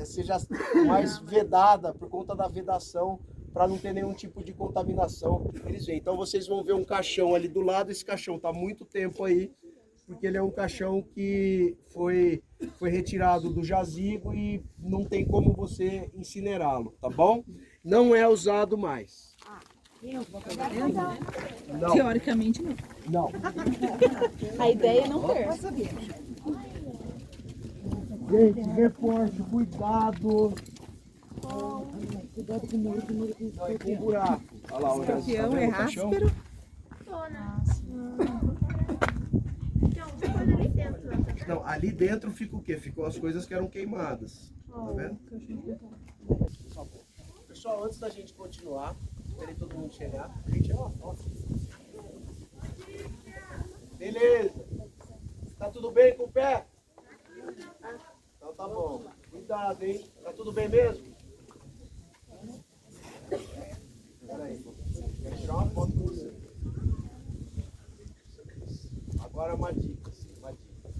seja mais vedada por conta da vedação, para não ter nenhum tipo de contaminação. Eles vêm. Então vocês vão ver um caixão ali do lado, esse caixão está há muito tempo aí, porque ele é um caixão que foi retirado do jazigo e não tem como você incinerá-lo, tá bom? Não é usado mais. Não. Teoricamente não. Não. A ideia é não ter. Gente, reforço, cuidado. Cuidado com o muro. Não, com o buraco. Olha lá, olha. Escorpião é áspero. Então, você pode ali dentro. Não, ali dentro fica o quê? Ficam as coisas que eram queimadas. Tá vendo? Pessoal, antes da gente continuar, esperei todo mundo chegar. A gente é uma foto. Beleza. Tá tudo bem com o pé? Então tá bom. Cuidado, hein? Tá tudo bem mesmo? Peraí, quero tirar uma foto com você. Agora uma dica, sim, uma dica.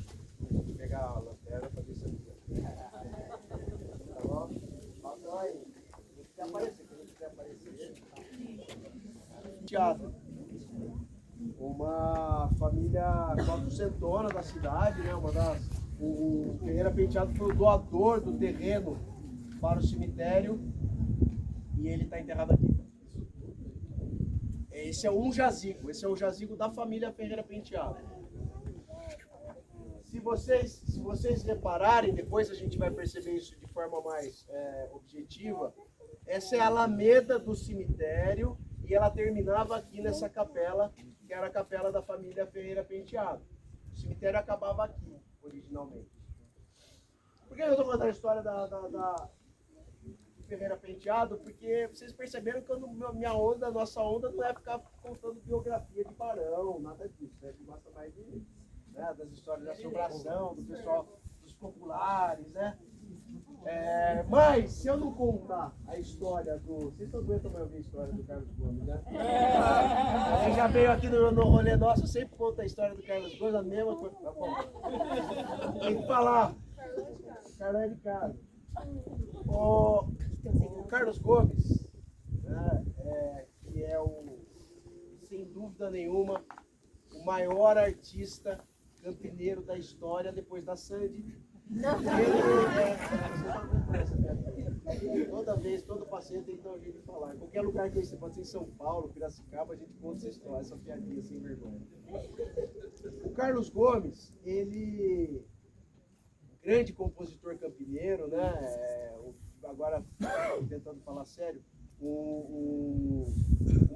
Vou pegar a lanterna pra ver se eu tá bom? Então aí. Quem quiser aparecer, Teatro. Uma família quatrocentona da cidade, né? O Ferreira Penteado foi o doador do terreno para o cemitério. e ele está enterrado aqui. Esse é um jazigo, esse é o jazigo da família Ferreira Penteado. Se vocês repararem, depois a gente vai perceber isso de forma mais objetiva, essa é a alameda do cemitério e ela terminava aqui nessa capela, que era a capela da família Ferreira Penteado. O cemitério acabava aqui, originalmente. Por que eu estou contando a história da Ferreira Penteado? Porque vocês perceberam que nossa onda não é ficar contando biografia de barão, nada disso. A gente gosta mais das histórias de assombração, do pessoal, dos populares, né? Mas, se eu não contar a história do... Vocês estão doentes também ouvir a história do Carlos Gomes, né? Você já veio aqui no rolê nosso, eu sempre conto a história do Carlos Gomes, a mesma coisa. Tá bom. Tem que falar. Carlos é de casa. O Carlos Gomes, né, que é sem dúvida nenhuma, o maior artista campineiro da história depois da Sandy. Toda vez, todo passeio tem que dar um jeito de falar. Em qualquer lugar que você pode ser em São Paulo, Piracicaba, a gente conta essa história, essa piadinha sem vergonha. O Carlos Gomes, ele, grande compositor campineiro, né? Agora, tentando falar sério, o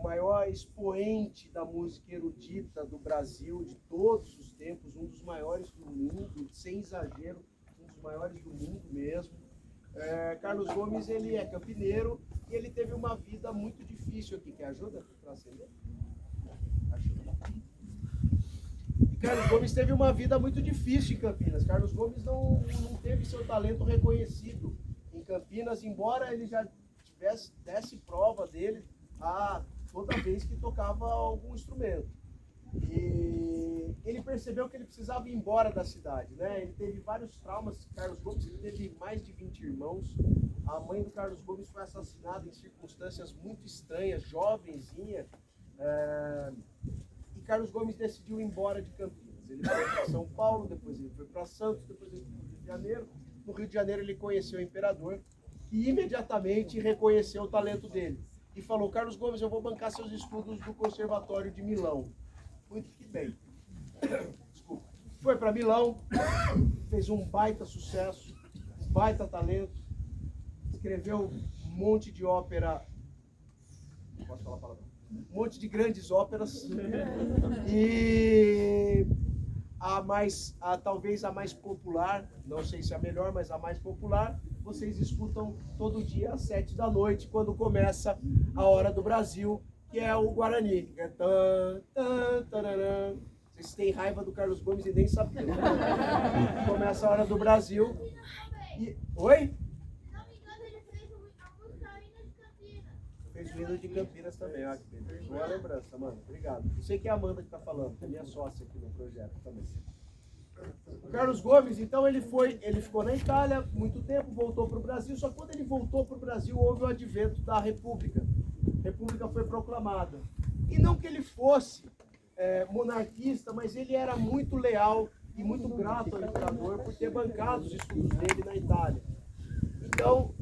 maior expoente da música erudita do Brasil de todos os tempos, um dos maiores do mundo, sem exagero, um dos maiores do mundo mesmo. Carlos Gomes, ele é campineiro e ele teve uma vida muito difícil aqui. Quer ajuda para acender? Ajuda. E Carlos Gomes teve uma vida muito difícil em Campinas. Carlos Gomes não teve seu talento reconhecido em Campinas, embora ele já desse prova dele toda vez que tocava algum instrumento. E ele percebeu que ele precisava ir embora da cidade, né? Ele teve vários traumas. Carlos Gomes teve mais de 20 irmãos. A mãe do Carlos Gomes foi assassinada em circunstâncias muito estranhas, jovenzinha. E Carlos Gomes decidiu ir embora de Campinas. Ele foi para São Paulo, depois ele foi para Santos, depois ele foi para o Rio de Janeiro. No Rio de Janeiro ele conheceu o imperador e imediatamente reconheceu o talento dele. E falou: Carlos Gomes, eu vou bancar seus estudos do Conservatório de Milão. Muito que bem. Desculpa. Foi para Milão, fez um baita sucesso, um baita talento, escreveu um monte de ópera, não posso falar a palavra, um monte de grandes óperas, e talvez a mais popular, não sei se é a melhor, mas a mais popular, vocês escutam todo dia às 7 da noite, quando começa a Hora do Brasil, que é o Guarani. Que é vocês têm raiva do Carlos Gomes e nem sabiam. Começa a Hora do Brasil. Oi? Se não me engano, ele fez a música Hino de Campinas. Fez o Hino de Campinas também. Boa lembrança, mano. Obrigado. Eu sei que é a Amanda que está falando, que é minha sócia aqui no projeto também. O Carlos Gomes, então, ele ficou na Itália muito tempo, voltou para o Brasil, só que quando ele voltou para o Brasil houve o advento da República. A República foi proclamada. E não que ele fosse monarquista, mas ele era muito leal e muito grato ao imperador por ter bancado os estudos dele na Itália. Então,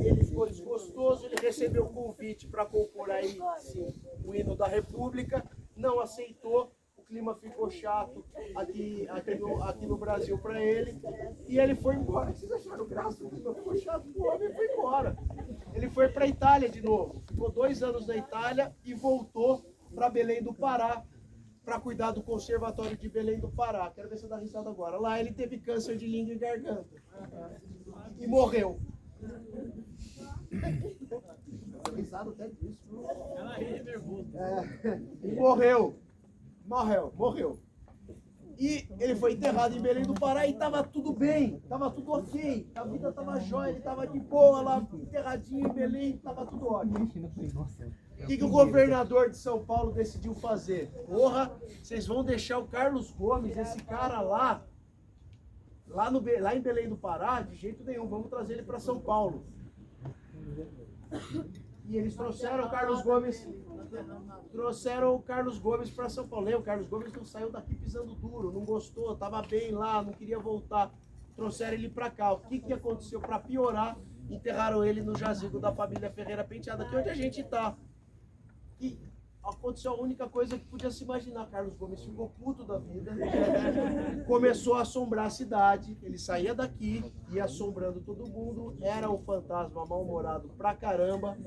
ele ficou desgostoso, ele recebeu o convite para compor aí, sim, o hino da República, não aceitou. O clima ficou chato aqui no Brasil para ele, e ele foi embora. Vocês acharam graça? O clima ficou chato, o homem foi embora. Ele foi para a Itália de novo, ficou 2 anos na Itália e voltou para Belém do Pará, para cuidar do Conservatório de Belém do Pará. Quero ver se eu dou risada agora. Lá ele teve câncer de língua e garganta e morreu. Risada até disso. Ela ri nervoso. E morreu. E ele foi enterrado em Belém do Pará e estava tudo bem, estava tudo ok, a vida estava jóia, ele estava de boa lá, enterradinho em Belém, estava tudo ótimo. O que o governador de São Paulo decidiu fazer? Porra, vocês vão deixar o Carlos Gomes, esse cara lá em Belém do Pará? De jeito nenhum, vamos trazer ele para São Paulo. E eles trouxeram o Carlos Gomes para São Paulo. O Carlos Gomes não saiu daqui pisando duro, não gostou, estava bem lá, não queria voltar. Trouxeram ele para cá. O que aconteceu? Para piorar, enterraram ele no jazigo da família Ferreira Penteado, aqui onde a gente está. E aconteceu a única coisa que podia se imaginar. Carlos Gomes ficou puto da vida, começou a assombrar a cidade. Ele saía daqui, ia assombrando todo mundo, era um fantasma mal-humorado pra caramba,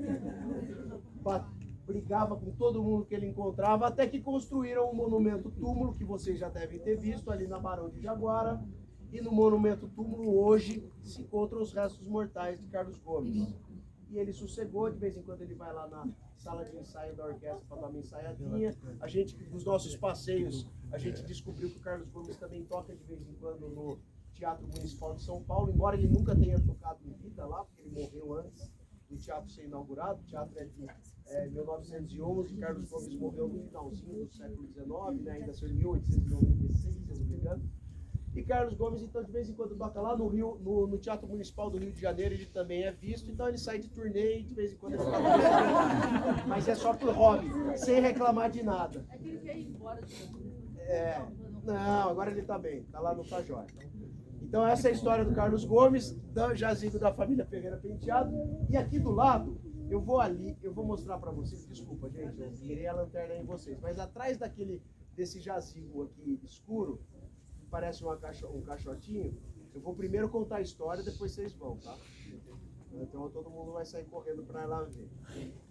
brigava com todo mundo que ele encontrava, até que construíram um monumento túmulo, que vocês já devem ter visto, ali na Barão de Jaguara. E no monumento túmulo hoje se encontram os restos mortais de Carlos Gomes. E ele sossegou, de vez em quando ele vai lá na sala de ensaio da orquestra para dar uma ensaiadinha. A gente, nos nossos passeios, a gente descobriu que o Carlos Gomes também toca de vez em quando no Teatro Municipal de São Paulo, embora ele nunca tenha tocado em vida lá, porque ele morreu antes do teatro ser inaugurado. O teatro é de 1911, Carlos Gomes morreu no finalzinho do século XIX, né? Ainda foi em 1896, se não me engano. E Carlos Gomes, então, de vez em quando toca lá no Rio, no Teatro Municipal do Rio de Janeiro, ele também é visto, então ele sai de turnê e de vez em quando ele fica lá. Mas é só por hobby, sem reclamar de nada. É que ele quer ir embora. Não, agora ele tá bem, tá lá no Tajor. Então essa é a história do Carlos Gomes, do jazigo da família Ferreira Penteado. E aqui do lado, eu vou mostrar para vocês, desculpa gente, eu virei a lanterna em vocês, mas atrás desse jazigo aqui escuro, parece um caixotinho, eu vou primeiro contar a história, depois vocês vão, tá? Então todo mundo vai sair correndo para lá ver.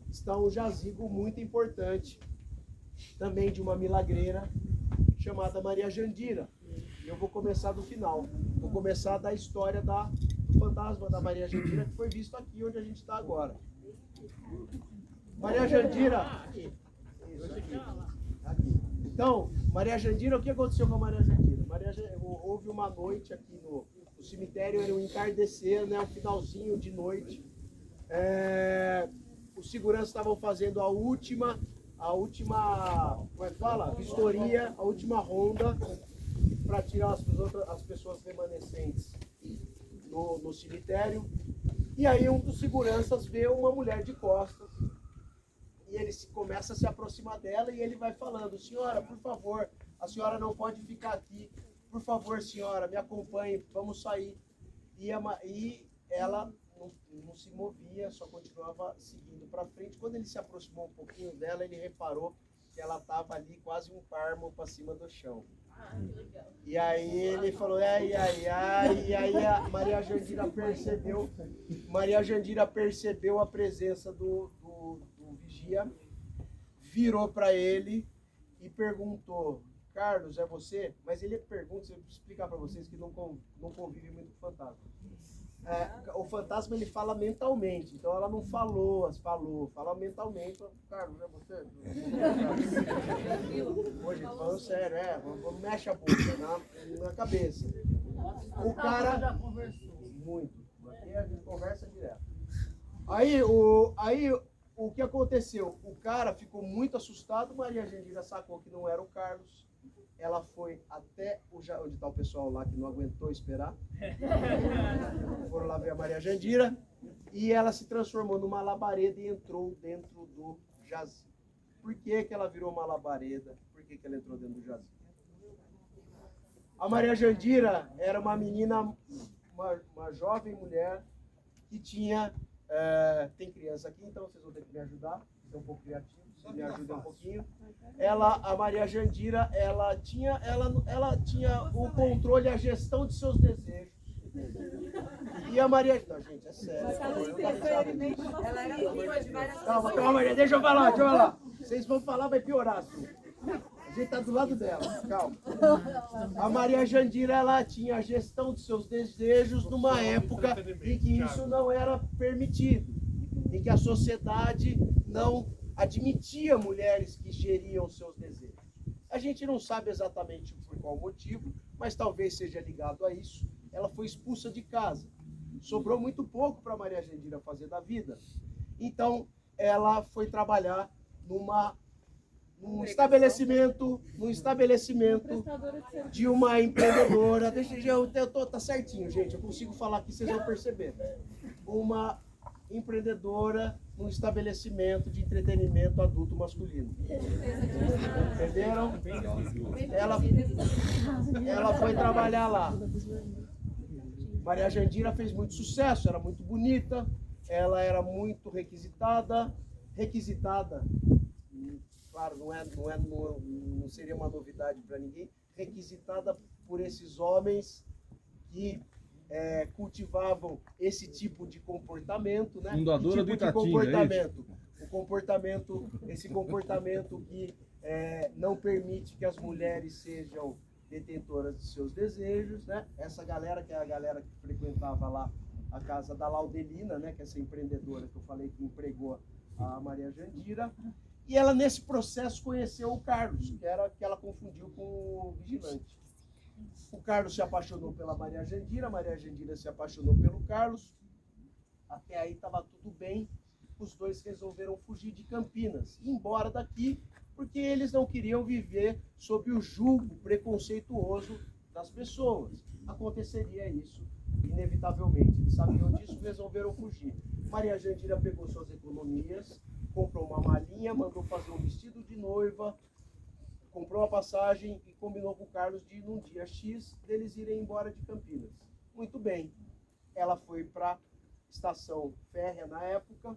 Está um jazigo muito importante, também de uma milagreira, chamada Maria Jandira. Eu vou começar do final, vou começar da história do fantasma da Maria Jandira, que foi visto aqui onde a gente está agora. Maria Jandira... Aqui. Então, Maria Jandira, o que aconteceu com a Maria Jandira? Houve uma noite aqui no cemitério, era um entardecer, né, um finalzinho de noite. Os seguranças estavam fazendo a última, como é que fala? Vistoria, a última ronda para tirar as pessoas remanescentes no cemitério. E aí um dos seguranças vê uma mulher de costas. E ele começa a se aproximar dela e ele vai falando: senhora, por favor, a senhora não pode ficar aqui. Por favor, senhora, me acompanhe, vamos sair. E ela não se movia, só continuava seguindo para frente. Quando ele se aproximou um pouquinho dela, ele reparou que ela estava ali quase um palmo para cima do chão. E aí ele falou, e aí a Maria Jandira percebeu a presença do vigia, virou para ele e perguntou: Carlos, é você? Mas ele pergunta, se eu explicar para vocês que não convive muito com o fantasma. O fantasma ele fala mentalmente, então ela não fala mentalmente. Carlos, é você? Hoje, falando sério, não mexe a boca na cabeça. O cara já conversou muito, aqui a gente conversa direto. Aí o que aconteceu? O cara ficou muito assustado, Maria Jandira sacou que não era o Carlos. Ela foi até onde está o pessoal lá que não aguentou esperar. Foram lá ver a Maria Jandira. E ela se transformou numa labareda e entrou dentro do jazigo. Por que ela virou uma labareda? Por que ela entrou dentro do jazigo? A Maria Jandira era uma menina, uma jovem mulher que tinha... tem criança aqui, então vocês vão ter que me ajudar. É um pouco criativo. Me ajuda um pouquinho. A Maria Jandira, ela tinha o controle, a gestão de seus desejos. E a Maria... Não, gente, é sério. Calma, Maria, deixa eu falar. Vocês vão falar, vai piorar. A gente tá do lado dela, calma. A Maria Jandira, ela tinha a gestão de seus desejos numa época em que isso não era permitido. Em que a sociedade não admitia mulheres que geriam seus desejos. A gente não sabe exatamente por qual motivo, mas talvez seja ligado a isso. Ela foi expulsa de casa. Sobrou muito pouco para Maria Jandira fazer da vida. Então, ela foi trabalhar num estabelecimento de uma empreendedora. Tá certinho, gente. Eu consigo falar aqui, vocês vão perceber. Uma empreendedora num estabelecimento de entretenimento adulto masculino. Entenderam? Ela foi trabalhar lá. Maria Jandira fez muito sucesso, era muito bonita, ela era muito requisitada, claro, não seria uma novidade para ninguém, requisitada por esses homens que cultivavam esse tipo de comportamento, né? Fundadora tipo do Itatinga, é isso? Esse comportamento que não permite que as mulheres sejam detentoras de seus desejos, né? Essa galera, que é a galera que frequentava lá a casa da Laudelina, né? Que é essa empreendedora que eu falei que empregou a Maria Jandira. E ela, nesse processo, conheceu o Carlos, que ela confundiu com o vigilante. O Carlos se apaixonou pela Maria Jandira, a Maria Jandira se apaixonou pelo Carlos. Até aí estava tudo bem. Os dois resolveram fugir de Campinas, ir embora daqui, porque eles não queriam viver sob o julgo preconceituoso das pessoas. Aconteceria isso, inevitavelmente. Eles sabiam disso, resolveram fugir. Maria Jandira pegou suas economias, comprou uma malinha, mandou fazer um vestido de noiva, comprou a passagem e combinou com o Carlos de, num dia X, deles irem embora de Campinas. Muito bem. Ela foi para a estação férrea na época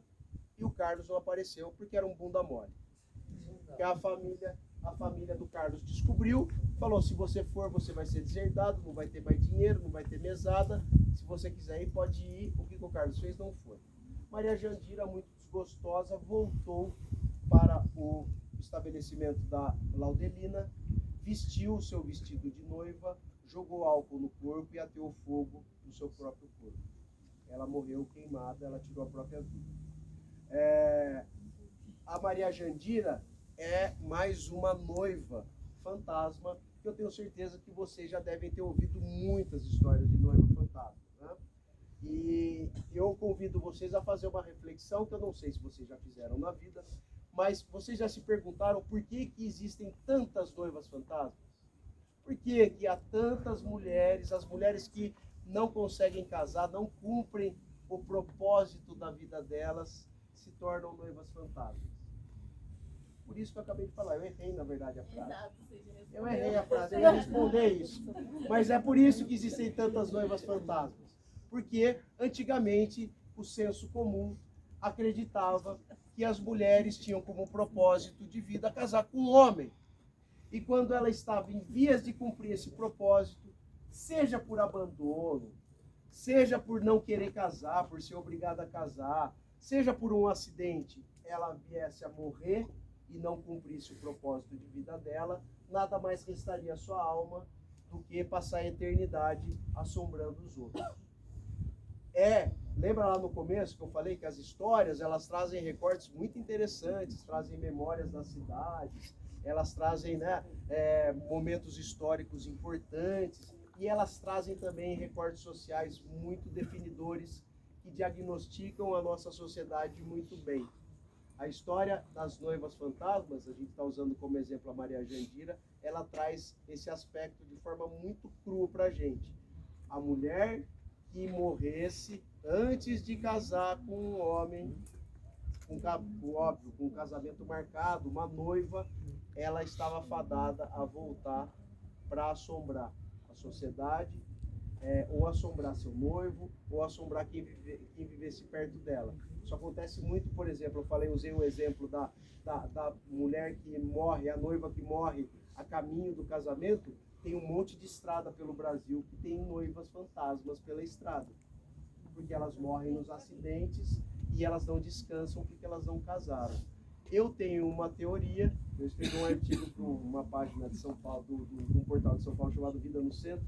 e o Carlos não apareceu porque era um bunda mole. Que a família do Carlos descobriu, falou: se você for, você vai ser deserdado, não vai ter mais dinheiro, não vai ter mesada, se você quiser ir, pode ir. O que o Carlos fez? Não foi. Maria Jandira, muito desgostosa, voltou para o estabelecimento da Laudelina, vestiu o seu vestido de noiva, jogou álcool no corpo e ateou fogo no seu próprio corpo. Ela morreu queimada, ela tirou a própria vida. A Maria Jandira é mais uma noiva fantasma, que eu tenho certeza que vocês já devem ter ouvido muitas histórias de noiva fantasma, né? E eu convido vocês a fazer uma reflexão, que eu não sei se vocês já fizeram na vida, mas vocês já se perguntaram por que existem tantas noivas fantasmas? Por que há tantas mulheres, as mulheres que não conseguem casar, não cumprem o propósito da vida delas, se tornam noivas fantasmas? Por isso que eu acabei de falar, eu errei na verdade a frase. Eu errei a frase, eu ia responder isso. Mas é por isso que existem tantas noivas fantasmas. Porque antigamente o senso comum acreditava que as mulheres tinham como propósito de vida casar com um homem. E quando ela estava em vias de cumprir esse propósito, seja por abandono, seja por não querer casar, por ser obrigada a casar, seja por um acidente, ela viesse a morrer e não cumprisse o propósito de vida dela, nada mais restaria à sua alma do que passar a eternidade assombrando os outros. Lembra lá no começo que eu falei que as histórias, elas trazem recortes muito interessantes, trazem memórias das cidades, elas trazem, né, momentos históricos importantes, e elas trazem também recortes sociais muito definidores que diagnosticam a nossa sociedade muito bem. A história das noivas fantasmas, a gente está usando como exemplo a Maria Jandira, ela traz esse aspecto de forma muito crua para a gente. A mulher que morresse antes de casar com um homem, óbvio, com um casamento marcado, uma noiva, ela estava fadada a voltar para assombrar a sociedade, ou assombrar seu noivo, ou assombrar quem vivesse perto dela. Isso acontece muito, por exemplo, usei o exemplo da mulher que morre, a noiva que morre a caminho do casamento. Tem um monte de estrada pelo Brasil que tem noivas fantasmas pela estrada, porque elas morrem nos acidentes e elas não descansam porque elas não casaram. Eu tenho uma teoria, eu escrevi um artigo para uma página de São Paulo, de um portal de São Paulo chamado Vida no Centro,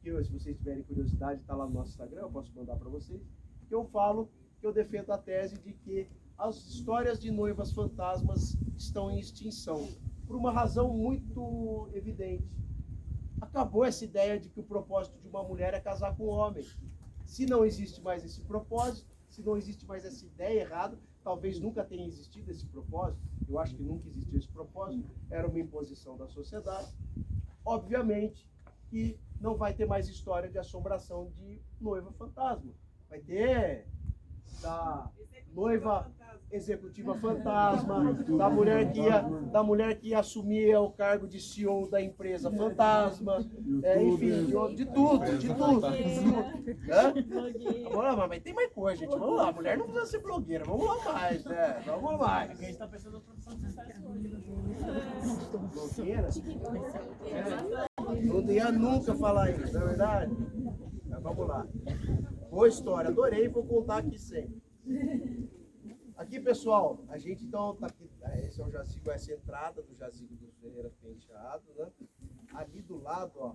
que se vocês tiverem curiosidade, está lá no nosso Instagram, eu posso mandar para vocês, que eu defendo a tese de que as histórias de noivas fantasmas estão em extinção, por uma razão muito evidente. Acabou essa ideia de que o propósito de uma mulher é casar com um homem. Se não existe mais esse propósito, se não existe mais essa ideia errada, talvez nunca tenha existido esse propósito, eu acho que nunca existiu esse propósito, era uma imposição da sociedade. Obviamente que não vai ter mais história de assombração de noiva fantasma. Vai ter da noiva executiva fantasma, da mulher que ia assumir o cargo de CEO da empresa fantasma, enfim, de tudo. Vamos lá, mas tem mais coisa, gente. Vamos lá, a mulher não precisa ser blogueira, vamos lá mais, né? Vamos mais. A gente tá pensando na produção de sucesso. Blogueira? Não ia nunca falar isso, não é verdade? Mas vamos lá. Boa história, adorei e vou contar aqui sempre. Aqui, pessoal, a gente então tá aqui, esse é o jazigo, essa é a entrada do jazigo dos Ferreira Penteado, né? Ali do lado, ó,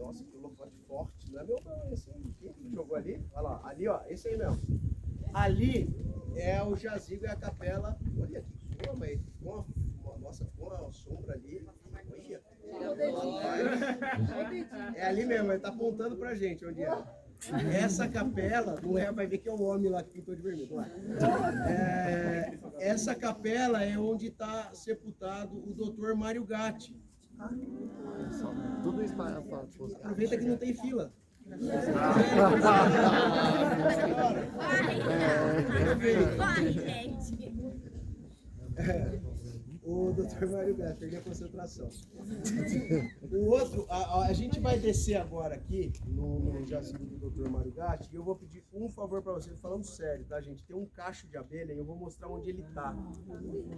nossa, que holofote forte, não é meu não, esse aí, quem jogou ali? Olha lá, ali, ó, esse aí mesmo. Ali é o jazigo e a capela, olha aqui, mas com a sombra ali, olha. É ali mesmo, ele tá apontando pra gente onde é. Essa capela, não é, vai ver que é o homem lá que pintou de vermelho. Essa capela é onde está sepultado o Dr. Mário Gatti. Tudo isso Aproveita que não tem fila. Vai, gente. O Dr. Mário Gatti, perdi a concentração. O outro, a gente vai descer agora aqui no jazigo do Dr. Mário Gatti e eu vou pedir um favor para vocês, falando sério, tá, gente? Tem um cacho de abelha e eu vou mostrar onde ele tá.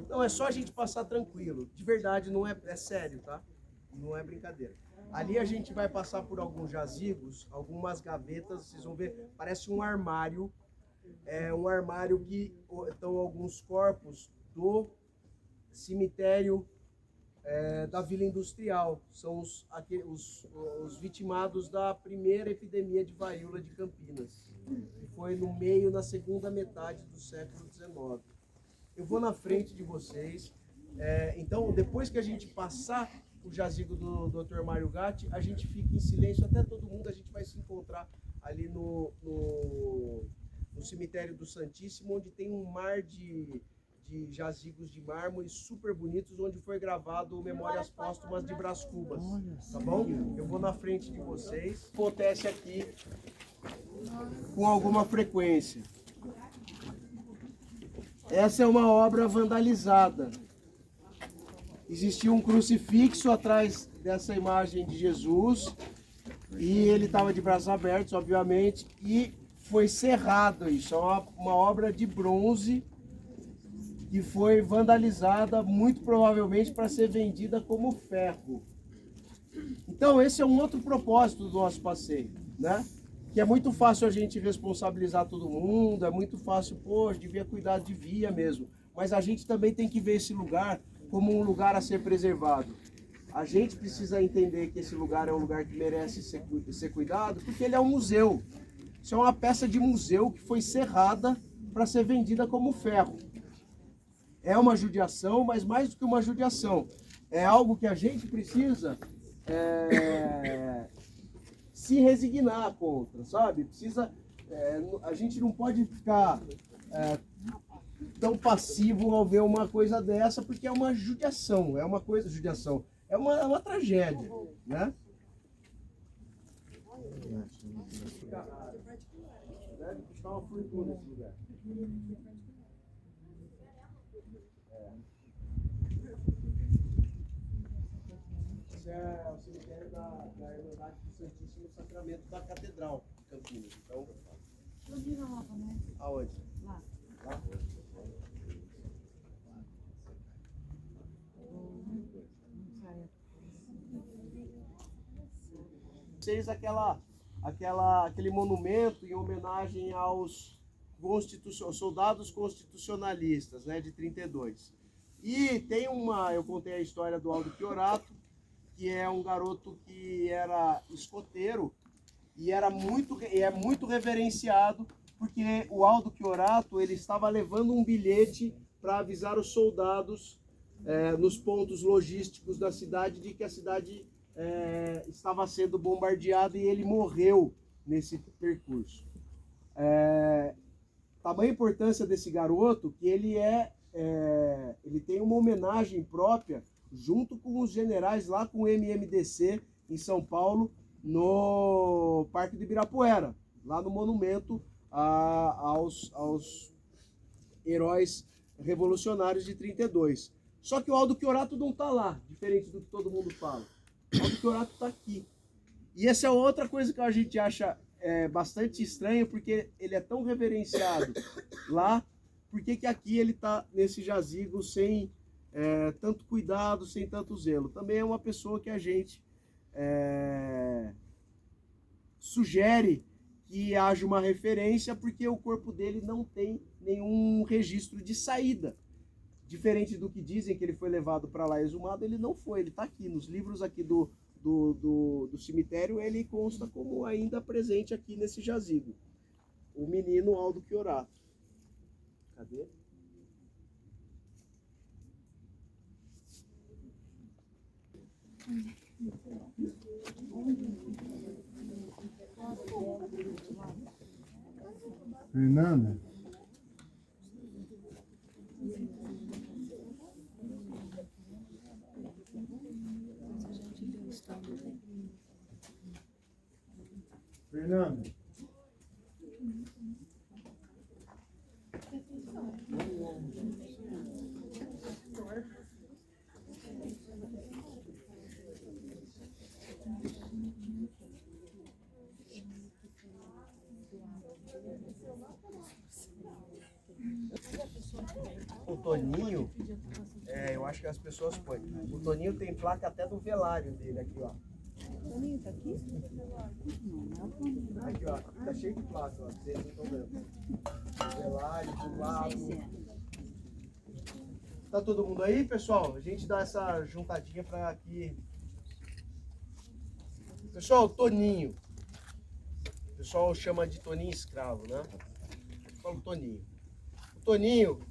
Não, é só a gente passar tranquilo. De verdade, não é sério, tá? Não é brincadeira. Ali a gente vai passar por alguns jazigos, algumas gavetas, vocês vão ver, parece um armário. É um armário que estão alguns corpos do cemitério da Vila Industrial. São os vitimados da primeira epidemia de varíola de Campinas, que foi na segunda metade do século XIX. Eu vou na frente de vocês. Então, depois que a gente passar o jazigo do Dr. Mário Gatti, a gente fica em silêncio até todo mundo, a gente vai se encontrar ali no cemitério do Santíssimo, onde tem um mar de jazigos de mármore super bonitos, onde foi gravado o Memórias Póstumas de Brás Cubas, tá bom? Eu vou na frente de vocês. Acontece aqui com alguma frequência. Essa é uma obra vandalizada. Existia um crucifixo atrás dessa imagem de Jesus e ele estava de braços abertos, obviamente, e foi cerrado isso. É uma obra de bronze que foi vandalizada, muito provavelmente para ser vendida como ferro. Então esse é um outro propósito do nosso passeio, né? Que é muito fácil a gente responsabilizar todo mundo, é muito fácil, pô, devia cuidar, devia mesmo. Mas a gente também tem que ver esse lugar como um lugar a ser preservado. A gente precisa entender que esse lugar é um lugar que merece ser cuidado, porque ele é um museu. Isso é uma peça de museu que foi serrada para ser vendida como ferro. É uma judiação, mas mais do que uma judiação. É algo que a gente precisa se resignar contra, sabe? A gente não pode ficar tão passivo ao ver uma coisa dessa, porque é uma judiação, é uma tragédia, né? Deve custar uma fortuna esse lugar. Esse é o cemitério da Irmandade do Santíssimo Sacramento da Catedral de Campinas. Então, aonde? Lá. Vocês aquele monumento em homenagem aos soldados constitucionalistas, né, de 32. E tem eu contei a história do Aldo Chiorato, que é um garoto que era escoteiro e é muito reverenciado, porque o Aldo Chiorato, ele estava levando um bilhete para avisar os soldados nos pontos logísticos da cidade de que a cidade estava sendo bombardeada e ele morreu nesse percurso. Tamanha importância desse garoto que ele tem uma homenagem própria junto com os generais lá com o MMDC em São Paulo, no Parque do Ibirapuera, lá no monumento aos heróis revolucionários de 32. Só que o Aldo Chiorato não está lá, diferente do que todo mundo fala. O Aldo Chiorato está aqui. E essa é outra coisa que a gente acha bastante estranha, porque ele é tão reverenciado lá, por que aqui ele está nesse jazigo sem tanto cuidado, sem tanto zelo? Também é uma pessoa que a gente sugere que haja uma referência, porque o corpo dele não tem nenhum registro de saída. Diferente do que dizem que ele foi levado para lá exumado, ele não foi, ele está aqui. Nos livros aqui do cemitério, ele consta como ainda presente aqui nesse jazigo. O menino Aldo Chiorato. Cadê? Fernanda. Fernanda. O Toninho, eu acho que as pessoas põem. O Toninho tem placa até do velário dele aqui, ó. O Toninho tá aqui? Aqui, ó. Tá cheio de placa, ó. Vocês não estão vendo. Do velário, do lado. Tá todo mundo aí, pessoal? A gente dá essa juntadinha pra aqui. Pessoal, Toninho. O pessoal chama de Toninho escravo, né? Eu falo Toninho. O Toninho,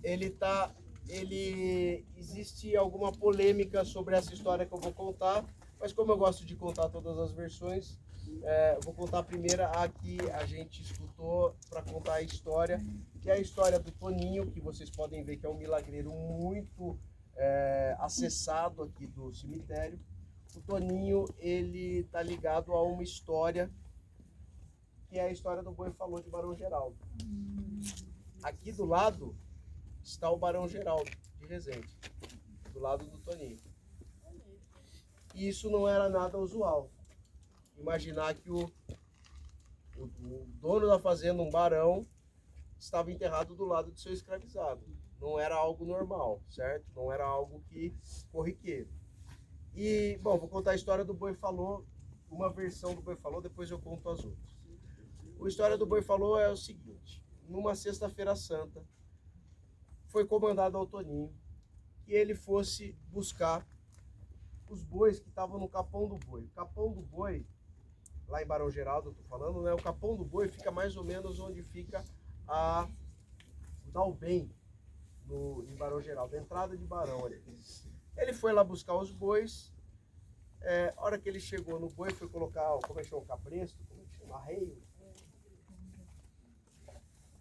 existe alguma polêmica sobre essa história que eu vou contar, mas como eu gosto de contar todas as versões, eu vou contar a primeira, a que a gente escutou para contar a história, que é a história do Toninho, que vocês podem ver que é um milagreiro muito acessado aqui do cemitério. O Toninho, ele tá ligado a uma história, que é a história do Boi Falou de Barão Geraldo. Aqui do lado está o Barão Geraldo de Resende, do lado do Toninho. E isso não era nada usual. Imaginar que o dono da fazenda, um barão, estava enterrado do lado do seu escravizado. Não era algo normal, certo? Não era algo que corriqueiro. E, bom, vou contar a história do Boi Falou, uma versão do Boi Falou, depois eu conto as outras. A história do Boi Falou é o seguinte: numa sexta-feira santa, foi comandado ao Toninho que ele fosse buscar os bois que estavam no Capão do Boi. O Capão do Boi, lá em Barão Geraldo, eu tô falando, né? O Capão do Boi fica mais ou menos onde fica o Dalbem, em Barão Geraldo, a entrada de Barão ali. Ele foi lá buscar os bois. A hora que ele chegou no boi, foi colocar, como é que chama, o cabresto, como é que chama, arreio.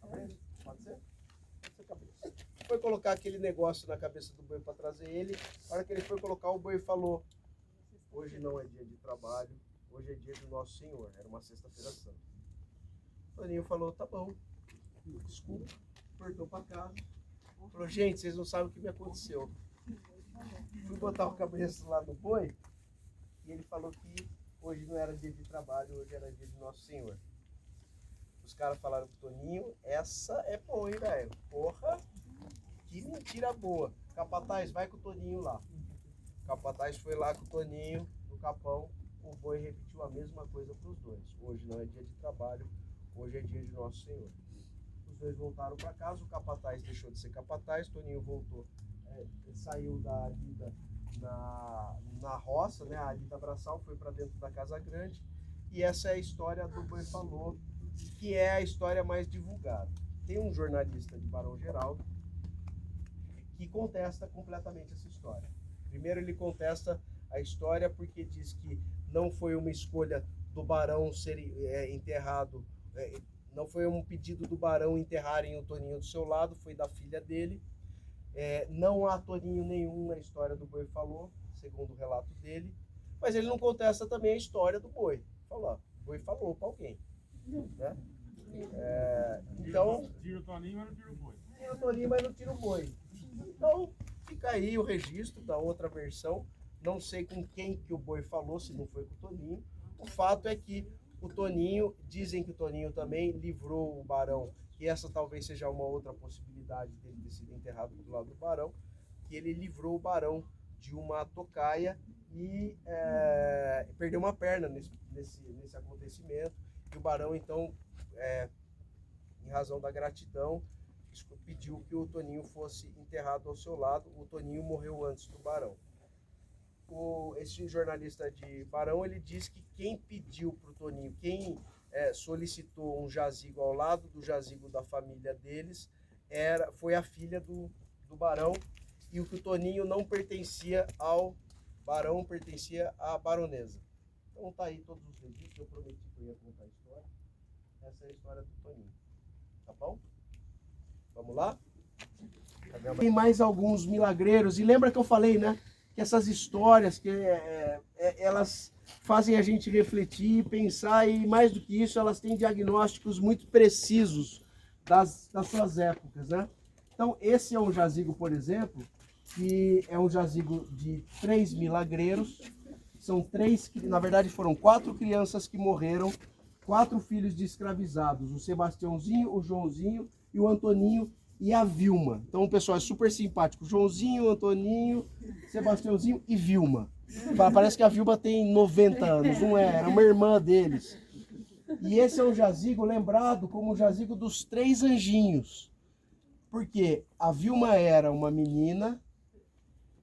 Cabresto? Pode ser? Pode ser cabresto. Foi colocar aquele negócio na cabeça do boi para trazer ele. A hora que ele foi colocar, o boi falou: hoje não é dia de trabalho, hoje é dia do Nosso Senhor. Era uma sexta-feira santa. O Toninho falou: tá bom, desculpa, voltou para casa. Falou: gente, vocês não sabem o que me aconteceu. Fui botar o cabresto lá no boi e ele falou que hoje não era dia de trabalho, hoje era dia de Nosso Senhor. Os caras falaram pro Toninho: essa é boa, hein, velho? Porra, que mentira boa. Capataz, vai com o Toninho lá. O Capataz foi lá com o Toninho no capão. O boi repetiu a mesma coisa pros dois: hoje não é dia de trabalho, hoje é dia de Nosso Senhor. Os dois voltaram para casa, o Capataz deixou de ser Capataz, Toninho voltou, saiu da lida na roça, né? A lida braçal, foi para dentro da Casa Grande. E essa é a história do Boi Falou, que é a história mais divulgada. Tem um jornalista de Barão Geraldo que contesta completamente essa história. Primeiro, ele contesta a história porque diz que não foi uma escolha do barão ser enterrado, não foi um pedido do barão enterrarem o Toninho do seu lado, foi da filha dele. Não há Toninho nenhum na história do Boi Falou, segundo o relato dele, mas ele não contesta também a história do boi. Falou: o boi falou para alguém, né? Toninho, mas não tira o boi. Tem o Toninho, mas não tira o boi. Então, fica aí o registro da outra versão. Não sei com quem que o boi falou, se não foi com o Toninho. O fato é que o Toninho, dizem que o Toninho também livrou o Barão, que essa talvez seja uma outra possibilidade dele ter sido enterrado do lado do Barão, que ele livrou o Barão de uma tocaia e perdeu uma perna nesse acontecimento. E o Barão, então, em razão da gratidão, pediu que o Toninho fosse enterrado ao seu lado. O Toninho morreu antes do Barão. Esse jornalista de Barão, ele diz que quem pediu para o Toninho, quem solicitou um jazigo ao lado do jazigo da família deles, foi a filha do Barão, e o que o Toninho não pertencia ao Barão, pertencia à baronesa. Então tá aí todos os registros, eu prometi que eu ia contar a história. Essa é a história do Toninho, tá bom? Vamos lá? Tem mais alguns milagreiros, e lembra que eu falei, né? Que essas histórias, que elas fazem a gente refletir, pensar, e mais do que isso, elas têm diagnósticos muito precisos das suas épocas, né? Então, esse é um jazigo, por exemplo, que é um jazigo de 3 milagreiros. São 3, na verdade foram 4 crianças que morreram, 4 filhos de escravizados, o Sebastiãozinho, o Joãozinho e o Antoninho e a Vilma. Então o pessoal é super simpático, Joãozinho, Antoninho, Sebastiãozinho e Vilma. Parece que a Vilma tem 90 anos, não era uma irmã deles. E esse é um jazigo lembrado como o jazigo dos 3 anjinhos. Porque a Vilma era uma menina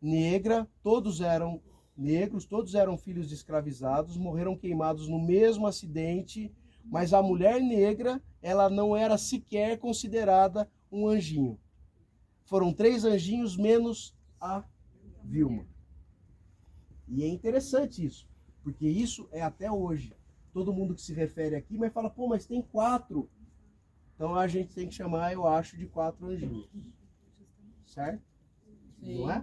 negra, todos eram negros, todos eram filhos de escravizados, morreram queimados no mesmo acidente, mas a mulher negra, ela não era sequer considerada um anjinho. Foram 3 anjinhos menos a Vilma. E é interessante isso, porque isso é até hoje. Todo mundo que se refere aqui, mas fala, pô, mas tem 4. Então a gente tem que chamar, eu acho, de 4 anjinhos. Certo? Sim. Não é?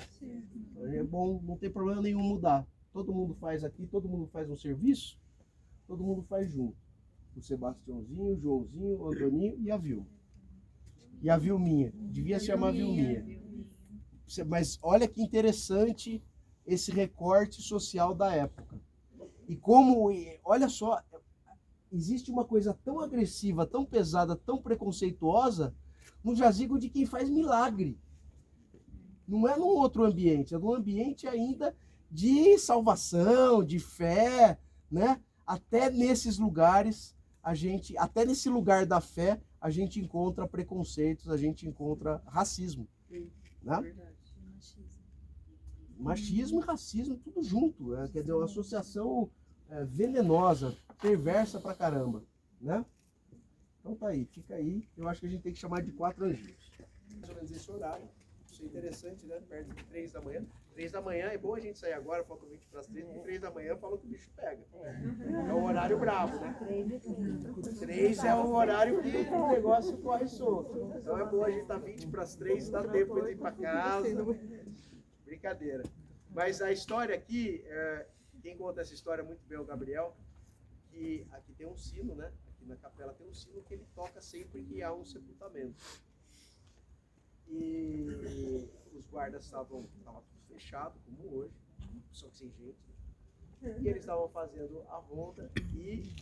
É bom, não tem problema nenhum mudar. Todo mundo faz aqui, todo mundo faz um serviço, todo mundo faz junto. O Sebastiãozinho, o Joãozinho, o Antoninho e a Vilma. E a Vilminha. Devia se chamar Vilminha. Mas olha que interessante esse recorte social da época. E como, olha só, existe uma coisa tão agressiva, tão pesada, tão preconceituosa no jazigo de quem faz milagre. Não é num outro ambiente, é num ambiente ainda de salvação, de fé, né? Até nesses lugares, até nesse lugar da fé, a gente encontra preconceitos, a gente encontra racismo. Né? Verdade, Machismo e racismo, tudo junto. Quer dizer, uma associação venenosa, perversa pra caramba. Né? Então tá aí, fica aí. Eu acho que a gente tem que chamar de 4 anjinhos. Mais ou menos esse horário. Isso é interessante, né? Perto de 3 da manhã. 3 da manhã é bom a gente sair agora, falta 20 para as 3, porque 3 da manhã falou que o bicho pega. É o horário bravo, né? 3 é o horário que o negócio corre solto. Então é bom a gente estar 20 para as 3, dá tempo de ir para casa. Brincadeira. Mas a história aqui, quem conta essa história muito bem é o Gabriel, que aqui tem um sino, né? Aqui na capela tem um sino que ele toca sempre que há um sepultamento. E os guardas estavam tudo fechado, como hoje, só que sem gente. E eles estavam fazendo a ronda e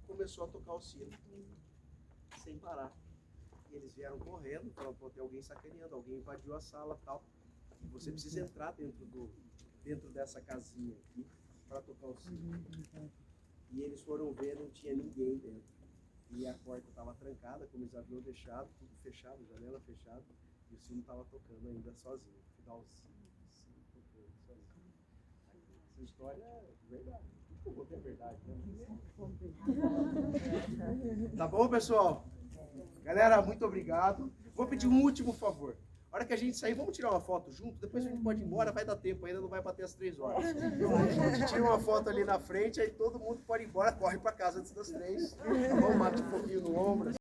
começou a tocar o sino, sem parar. E eles vieram correndo, falaram, pô, tem alguém sacaneando, alguém invadiu a sala e tal. E você precisa entrar dentro dessa casinha aqui para tocar o sino. E eles foram ver, não tinha ninguém dentro. E a porta estava trancada, como eles haviam deixado, tudo fechado, janela fechada. E o sino estava tocando ainda sozinho. Finalzinho, tocando sozinho. Essa história é verdade. Tudo que eu vou ter é verdade, né? Tá bom, pessoal? Galera, muito obrigado. Vou pedir um último favor. A hora que a gente sair, vamos tirar uma foto junto? Depois a gente pode ir embora, vai dar tempo, ainda não vai bater as 3 horas. A gente tira uma foto ali na frente, aí todo mundo pode ir embora, corre para casa antes das 3. Tá bom? Mate um pouquinho no ombro.